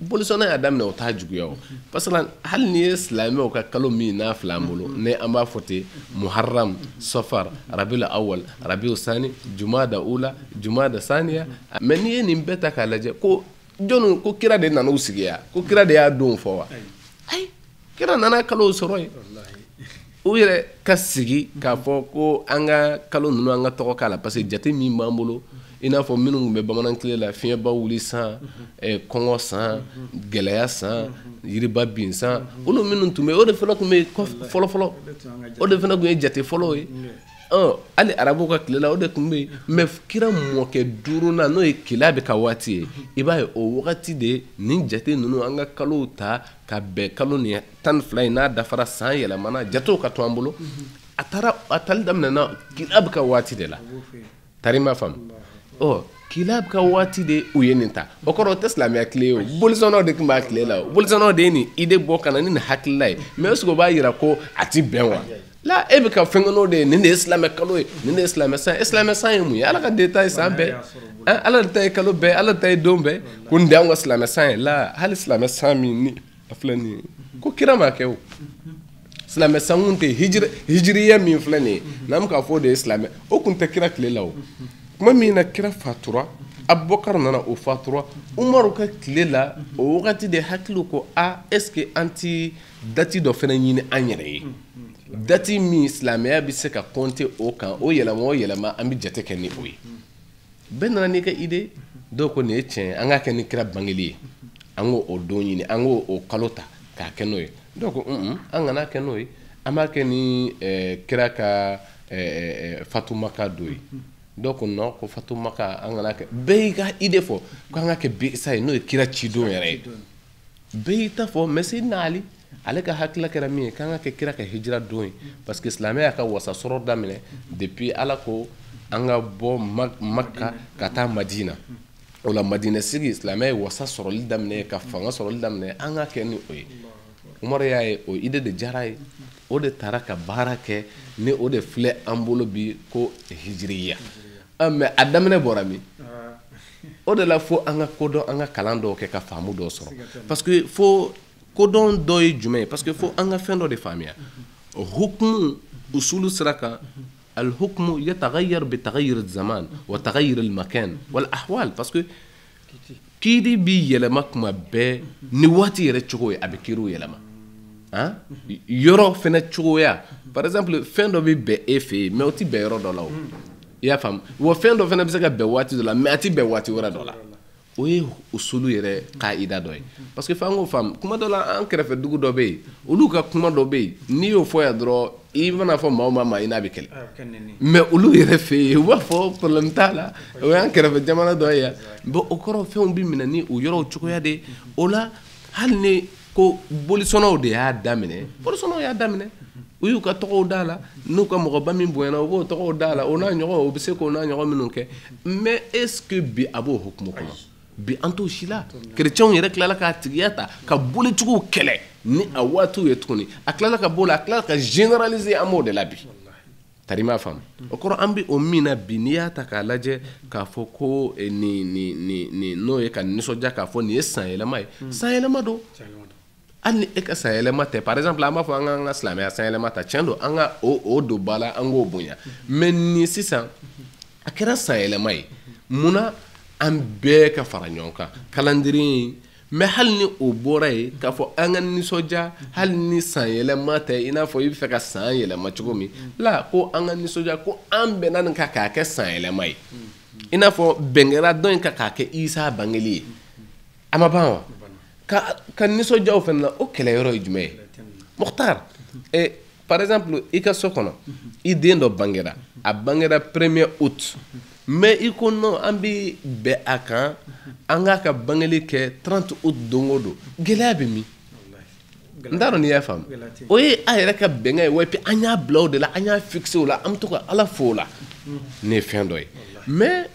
bolisɔnnaw y'a daminɛ o t'a juguya o parce que hali n'i ye silamɛw ka kalo min n'a fila an bolo ne an b'a fɔ ten Muharram Safar Rabiul Awwal Rabiul Sani Jumada Ula Jumada Saniya mais n'i ye nin bɛɛ ta k'a lajɛ ko jɔnni ko kira de nana u sigi yan ko kira de y'a don fɔ wa ayi kira nana kalo sɔrɔ yen u yɛrɛ ka sigi k'a fɔ ko an ka kalo ninnu an ka tɔgɔ k'a la parce que jate min b'an bolo i n'a fɔ minnu tun bɛ bamanan tile la fiɲɛba wuli san kɔngɔ san gɛlɛya san yiriba bin san olu minnu tun bɛ o de fana tun bɛ fɔlɔ-fɔlɔ o de fana tun ye jate fɔlɔ ye hali arabuw ka tile la o de tun bɛ yen mais kira mɔkɛ duurunan n'o ye keleya bɛ ka waati ye i b'a ye o wagati de nin jate ninnu an ka kalow ta ka bɛn kalo nin 12 in n'a dafara san yɛlɛmana jatew ka to an bolo a tali daminɛna keleya bɛ ka waati de la tari ma faamu keleya bɛ ka waati de u ye nin ta o kɔrɔ o tɛ silamɛya tile ye o bolisɔnnaw de tun b'a tile la o bolisɔnnaw de ye nin idée bɔ ka na ni nin hakilila ye mais est-ce que o b'a jira ko a ti bɛn wa la e bɛ ka fɛn kɛ n'o de ye nin de ye silamɛ kalo ye nin de ye silamɛ san ye silamɛ san ye mun ye ala ka den ta ye san bɛɛ ala de ta ye kalo bɛɛ ala de ta ye don bɛɛ ko nin de y'anw ka silamɛ san ye la hali silamɛ san min ni a filɛ nin ye ko kira m'a kɛ o silamɛ san kun tɛ hijiriya min filɛ nin ye n'an bɛ k'a fɔ o de ye silamɛ o kun tɛ kira tile la o kuma min na kira fatura Abubakar nana o fatura Umaru ka tile la o wagati de hakili ko est-ce que an ti dati dɔ fana ɲini an yɛrɛ ye dati min silamɛya bɛ se ka compter o kan o yɛlɛma an bɛ jate kɛ ni o ye bɛɛ nana n'i ka idée dɔw ko nin ye tiɲɛ an k'a kɛ ni kira bangeli ye an k'o don ɲini an k'o kalo ta k'a kɛ n'o ye dɔw ko an kana kɛ n'o ye an b'a kɛ ni kira ka fatumaka don ye dɔw ko non ko fatumaka an kana kɛ bɛɛ y'i ka idée fɔ ko an ka kɛ bisa ye n'o ye kira cidon yɛrɛ ye bɛɛ y'i ta fɔ mais Seydina Ali ale ka hakila kɛra min ye k'an ka kɛ kira ka hijira don ye parce que silamɛya y'a ka wasa sɔrɔ daminɛ depuis ala ko an ka bɔ Makka ka taa Madina o la Madina sigi silamɛya ye wasa sɔrɔli daminɛ ka fanga sɔrɔli daminɛ an ka kɛ ni o ye Umaru y'a ye o idée de diyara ye o de taara ka baara kɛ ni o de filɛ an bolo bi ko hijiriya mais a daminɛ bɔra min o de la fo an ka kodɔn an ka kalan dɔw kɛ ka faamu dɔw sɔrɔ parce que fo kodɔn dɔ ye jumɛn ye parce que fo an ka fɛn dɔ de faamuya hukumu usulu sira kan الحكم يتغير بتغير الزمان وتغير المكان والأحوال parce que kidi bi yɛlɛma kuma bɛɛ ni waati yɛrɛ cogo ye a bɛ kiriw yɛlɛma yɔrɔ fɛnɛ cogoya par exemple fɛn dɔ bɛ bɛn e fɛ yen mais o tɛ bɛn yɔrɔ dɔ la o i y'a faamu wa fɛn dɔ fɛnɛ bɛ se ka bɛn waati dɔ la mais a tɛ bɛn waati wɛrɛ dɔ la o ye usulu yɛrɛ ka'ida dɔ ye parce que f'an k'o faamu kuma dɔ la an kɛrɛfɛ dugu dɔ bɛ yen olu ka kuma dɔ bɛ yen n'i y'o fɔ yan dɔrɔn i mana fɔ maa o maa ma i n'a bɛ kɛlɛ mais olu yɛrɛ fɛ yen u b'a fɔ problème t'a la o y'an kɛrɛfɛ jamana dɔ ye yan bon o kɔrɔ fɛnw bɛ minɛ ni o yɔrɔw cogoya de ye o la hali ni ko bolisɔnnaw de y'a daminɛ bolisɔnnaw y'a daminɛ u y'u ka tɔgɔw d'a la n'u ka mɔgɔba min bonyana u b'o tɔgɔw d'a la o n'a ɲɔgɔn o bɛ se k'o n'a ɲɔgɔn minnu kɛ mais est ce que bi a b'o hukumu kɔnɔ bi an t'o si la kerecɛnw yɛrɛ tilala k'a tigiya ta ka bolicogow kɛlɛ ni a waatiw ye tuguni a tilala ka bɔ la a tilala ka généraliser an b'o de la bi tari m'a faamu o kɔrɔ an bɛ o min na bi n'i y'a ta k'a lajɛ k'a fɔ ko nin n'o ye ka nisɔndiya k'a fɔ nin ye san yɛlɛma ye san yɛlɛma don hali ni e ka san yɛlɛma tɛ par exemple an b'a fɔ an ka silamɛya san yɛlɛma ta tiɲɛ don an ka o don ba la an k'o bonya mais nin sisan a kɛra san yɛlɛma ye munna an bɛɛ ka fara ɲɔgɔn kan calendrier mais hali ni o bɔra ye k'a fɔ an ka nisɔndiya hali ni san yɛlɛma tɛ i n'a fɔ i bɛ fɛ ka san yɛlɛma cogo min la ko an ka nisɔndiya ko an bɛnna nin kan k'a kɛ san yɛlɛma ye i n'a fɔ bɛnkɛra dɔ in kan k'a kɛ Isa bangeli ye a ma ban wa ka nisɔndiyaw fana na o kɛlɛyɔrɔ ye jumɛn ye Mukhtar par exemple i ka so kɔnɔ i den dɔ bangera a bangera 1er août mais i ko non an bɛ bɛn a kan an k'a ka bangeli kɛ 30 août don o don gɛlɛya bɛ min n t'a dɔn n'i y'a faamu o ye a yɛrɛ ka bɛnkɛ ye wa puis an y'a bila o de la an y'a fixé o la an bɛ to ka Ala fo o la ne ye fɛn dɔ ye mais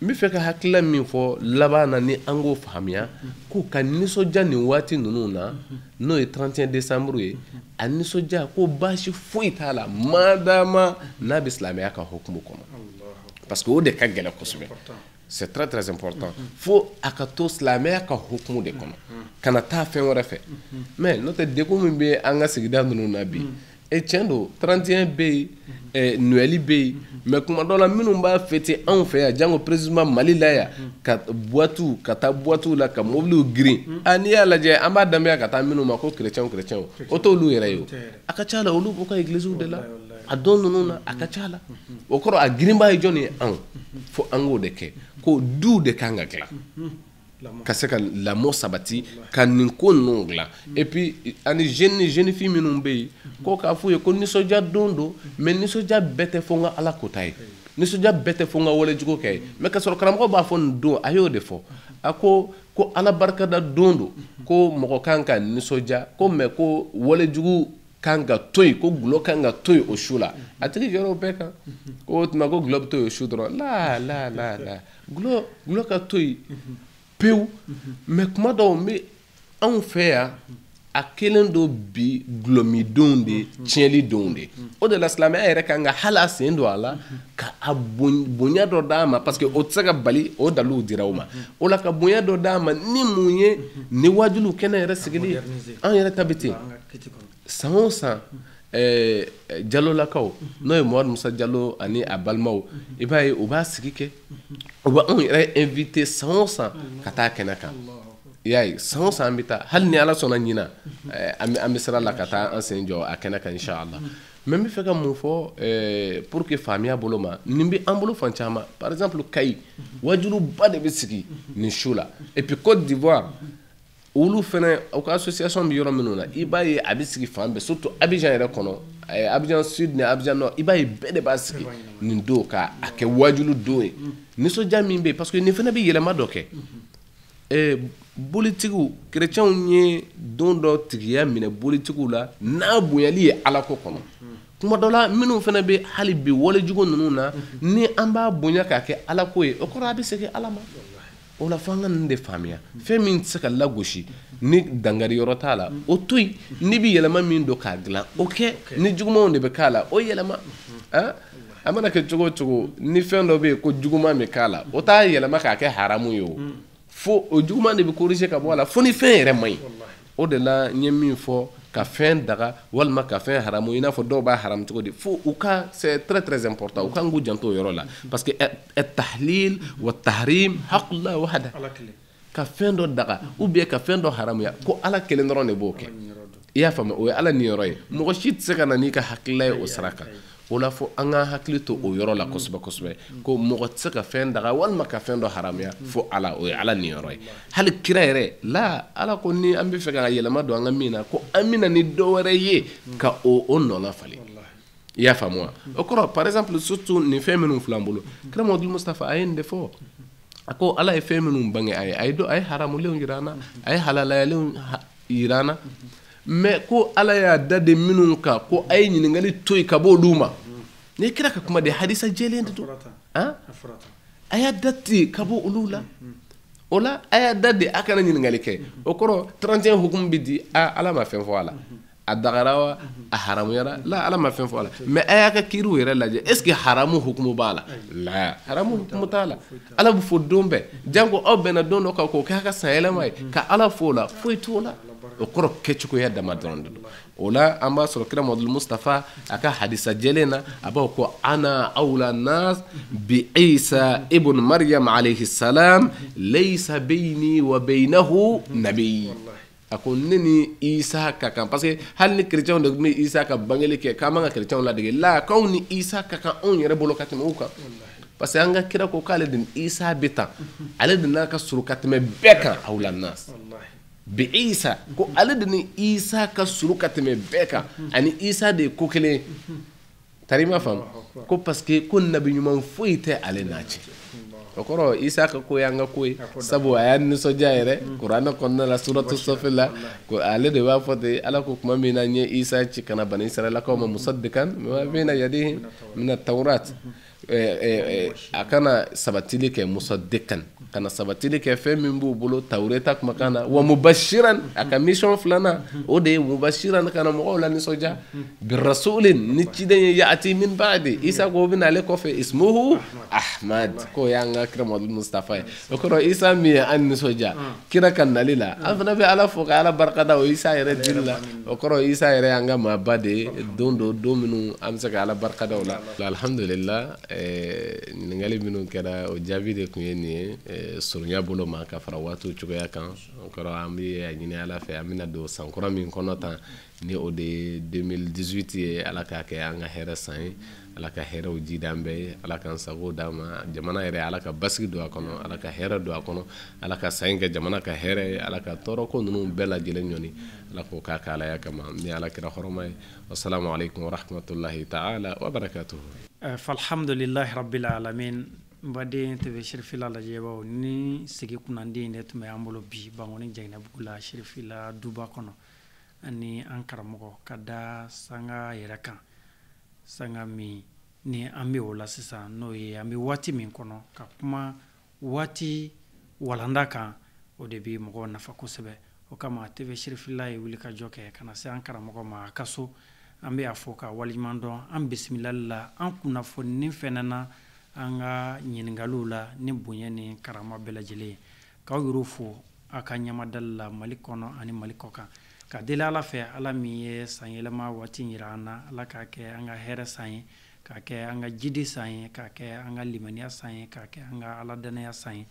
n bɛ fɛ ka hakilila min fɔ laban na ni an k'o faamuya ko ka nisɔndiya nin waati ninnu na n'o ye 31 décembre ye a nisɔndiya ko baasi foyi t'a la madama n'a bɛ silamɛya ka hukumu kɔnɔ parce que o de ka gɛlɛn kosɛbɛ c'est très très important fo a ka to silamɛya ka hukumu de kɔnɔ kana taa fɛn wɛrɛ fɛ mais n'o tɛ degun min bɛ an ka sigida ninnu na bi tiɲɛ don 31 bɛ yen Noël bɛ yen mais kuma dɔ la minnu b'a fêter anw fɛ yan jango précisément Mali la yan ka boîtes ka taa boîtes la ka mobiliw girin n'i y'a lajɛ an b'a danbeya ka taa minnu ma ko chrétiens o t'olu yɛrɛ ye o a ka ca la olu b'u ka églises de la a don ninnu na a ka ca la o kɔrɔ a girinba ye jɔn ye anw fo an k'o de kɛ ko duw de kan ka dilan ka se ka lamɔ sabati ka nin ko ninnu dilan et puis ani jeune fille minnu bɛ yen ko k'a f'u ye ko nisɔndiya don don mais nisɔndiya bɛɛ tɛ fɔ n ka ala kota ye nisɔndiya bɛɛ tɛ fɔ n ka walejugu kɛ ye mais ka sɔrɔ karamɔgɔ b'a fɔ nin don a y'o de fɔ a ko ala barikada don don ko mɔgɔ kan ka nisɔndiya ko mais ko walejugu kan ka to yen ko gulɔ kan ka to yen o su la a tigi jɔrɔ o bɛɛ kan ko o tuma ko gulɔ bɛ to yen o su dɔrɔn la gulɔ ka to yen pewu mais kuma dɔw n bɛ anw fɛ yan a kelen do bi gulɔmidenw de tiɲɛlidenw de o de la silamɛya yɛrɛ kan ka hali a sen don a la ka a bonya dɔ d'a ma parce que o tɛ se ka bali o dalilu dira o ma o la ka bonya dɔ d'a ma ni mun ye ni wajibiw kɛnɛ yɛrɛ sigili ye an yɛrɛ ta bɛ ten san o san Jalolakaw n'o ye Mohamadu Musa Jalo ani a balimaw i b'a ye u b'a sigi kɛ u bɛ anw yɛrɛ invité san o san ka taa kɛnɛ kan i y'a ye san o san an bɛ taa hali ni ala sɔnna ɲina an bɛ sira la ka taa an sen jɔ a kɛnɛ kan inshallah mais n bɛ fɛ ka mun fɔ pour que faamiya bolo ma nin bɛ an bolo fan caman par exemple Kayi wajuliba de bɛ sigi nin su la et puis Côte d'Ivoire olu fɛnɛ u ka association bɛ yɔrɔ minnu na i b'a ye a bɛ sigi fan bɛɛ surtout Abidjan yɛrɛ kɔnɔ Abidjan Sud ni Abidjan Nord i b'a ye bɛɛ de b'a sigi nin don ka a kɛ wajulu don ye nisɔndiya min bɛ yen parce que nin fɛnɛ bɛ yɛlɛma dɔ kɛ bolitigiw chrétiens ye don dɔ tigiya minɛ bolitigiw la n'a bonyali ye alako kɔnɔ kuma dɔ la minnu fɛnɛ bɛ hali bi walejugu ninnu na ni an b'a bonya k'a kɛ alako ye o kɔrɔ a bɛ segin ala ma o la fo an ka nin de faamuya fɛn min tɛ se ka lagosi ni dangari yɔrɔ t'a la o to yen n'i bɛ yɛlɛma min don k'a dilan o kɛ ni jugumanw de bɛ k'a la o yɛlɛma a mana kɛ cogo o cogo ni fɛn dɔ bɛ yen ko juguman bɛ k'a la o t'a yɛlɛma k'a kɛ haramu ye o fo o juguman de bɛ corriger ka bɔ a la fo ni fɛn yɛrɛ man ɲi o de la n ye min fɔ ka fɛn daga walima ka fɛn haramu i n'a fɔ dɔw b'a haramu cogo di fo u ka c'est très très important u kan k'u janto o yɔrɔ la parce que tahlil wa tahrim haqqullah wahda ka fɛn dɔ daga ou bien ka fɛn dɔ haramuya ko ala kelen dɔrɔn de b'o kɛ i y'a faamu o ye ala niyɔrɔ ye mɔgɔ si tɛ se ka na n'i ka hakilila ye o sira kan o la fo an ka hakili to o yɔrɔ la kosɛbɛ kosɛbɛ ko mɔgɔ tɛ se ka fɛn daga walima ka fɛn dɔ haramuya fo ala o ye ala niyɔrɔ ye hali kira yɛrɛ la ala ko ni an bɛ fɛ ka yɛlɛma don an ka min na ko an bɛna ni dɔ wɛrɛ ye ka o nɔna falen i y'a faamu wa o kɔrɔ par exemple surtout nin fɛn minnu filɛ an bolo kira Muhamadu Mustafa a ye nin de fɔ a ko ala ye fɛn minnu bange a ye haramulenw jira an na a ye halalayalenw jira an na mais ko ala y'a da de minnu kan ko a ye ɲininkali to yen ka bɔ olu ma ni kira ka kuma de hadisa jɛlen de don a y'a da ten ka bɔ olu la o la a y'a da de a kana ɲininkali kɛ o kɔrɔ 31 hukumu bɛ di ala ma fɛn fɔ a la a dagara wa a haramuyara la ala ma fɛn fɔ a la mais a y'a ka kiiriw yɛrɛ lajɛ est ce que haramu hukumu b'a la la haramu hukumu t'a la ala bɛ fɔ don bɛɛ janko aw bɛnna don dɔ kan k'o k'a ka sanyɛlɛma ye ka ala fɔ o la foyi t'o la o kɔrɔ kɛcogoya dama dɔrɔn de don o la an b'a sɔrɔ kira Muhamadu Mustafa a ka hadisa jɛlen na a b'a ko ana awla nas bi Isa ibn Maryam alayhi salam laysa bayni wa baynahu nabiy a ko ne ni Isa ka kan parce que hali ni chrétiens de tun bɛ Isa ka bangeli kɛ k'an man ka chrétiens ladege la k'anw ni Isa ka kan anw yɛrɛ bolo ka tɛmɛ u kan parce que an ka kira ko k'ale de ni Isa bɛ tan ale de n'a ka surun ka tɛmɛ bɛɛ kan awla nas bi Isa ko ale de ni Isa ka surun ka tɛmɛ bɛɛ kan ani Isa de ye ko kelen tari ma faamu ko parce que ko nabi ɲuman foyi tɛ ale n'a cɛ o kɔrɔ Isa ka ko y'an ka ko ye sabu a y'a nisɔndiya yɛrɛ kuranɛ kɔnɔna la suratu Safi la ko ale de b'a fɔ ten ala ko tuma min na n ye Isa ci kana bani Israɛlakaw ma musaddikan lima bayna yadayhi mina tawrat a kana sabatili kɛ musaddiqan kana sabatili kɛ fɛn min b'u bolo tawreta kumakan na wa mubashiran a ka mission filana o de ye mubashiran kana mɔgɔw la nisɔndiya bi rasulin ni ciden ye ya'ti min ba'di Isa ko bɛna ale kɔfɛ ismuhu Ahmad ko y'an ka kira Muhamadu Mustafa ye o kɔrɔ Isa min ye an nisɔndiya kira ka nali la an fana bɛ Ala fo ka Ala barikada o Isa yɛrɛ dili la o kɔrɔ Isa yɛrɛ y'an ka maaba de ye don minnu an bɛ se ka Ala barikada o la alhamdulillah ɲininkali minnu kɛra o jaabi de tun ye nin ye surunya bolo ma ka fara waatiw cogoya kan o kɔrɔ an bɛ a ɲini Ala fɛ an bɛna don san kura min kɔnɔ tan ni o de ye 2018 ye Ala k'a kɛ an ka hɛrɛ san ye Ala ka hɛrɛw jidi an bɛɛ ye Ala k'an sago d'an ma jamana yɛrɛ Ala ka basigi don a kɔnɔ Ala ka hɛrɛ don a kɔnɔ Ala ka san in kɛ jamana ka hɛrɛ ye Ala ka tɔɔrɔ ko ninnu bɛɛ lajɛlen ɲɔni Ala k'o k'a ka Alaya kama ni Ala kira hɔrɔma ye wassalamu alaikum wa rahmatullahi ta'ala wa barakatuhu falhamdulillahi rabbil alamin baden tebe shirfila la jeba ni sigi kunandi ne tun bɛ an bolo bi Bangoni Jɛnɛbugu la shirfila duba kɔnɔ ani an karamɔgɔ ka da sanga yɛrɛ kan sanga min ni an bɛ o la sisan n'o ye an bɛ waati min kɔnɔ ka kuma waati walanda kan o de bɛ mɔgɔw nafa kosɛbɛ o kama tebe shirfila ye wuli ka jɔ kɛ ka na se an karamɔgɔ ma a ka so an bɛ a fɔ ka waliɲuman dɔn an bisimilali la an kunnafoni fɛnɛ na an ka ɲininkaliw la ni bonya ni karama bɛɛ lajɛlen ye k'aw yɛrɛw fo a ka ɲamadali la Mali kɔnɔ ani Mali kɔ kan ka deli Ala fɛ Ala min ye san yɛlɛma waati yira an na Ala k'a kɛ an ka hɛrɛ san ye k'a kɛ an ka jidi san ye k'a kɛ an ka limaniya san ye k'a kɛ an ka aladanaya san ye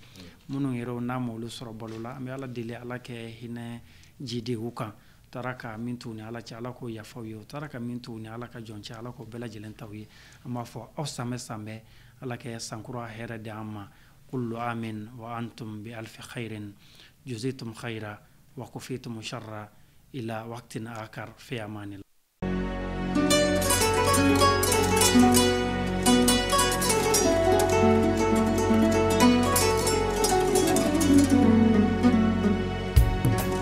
minnu yɛrɛw n'a ma olu sɔrɔ balo la an bɛ Ala deli Ala kɛ hinɛ jidi u kan tara ka min t'u ni Ala cɛ Ala k'o yafaw ye o tara ka min t'u ni Ala ka jɔn cɛ Ala k'o bɛɛ lajɛlen taw ye an b'a fɔ aw sanbɛ sanbɛ Ala kɛ sankura hɛrɛ di an ma kullu amin wa antum bi alfi khairin juzitum khaira wa kufitum sharra ila waqtin akar fi amanillah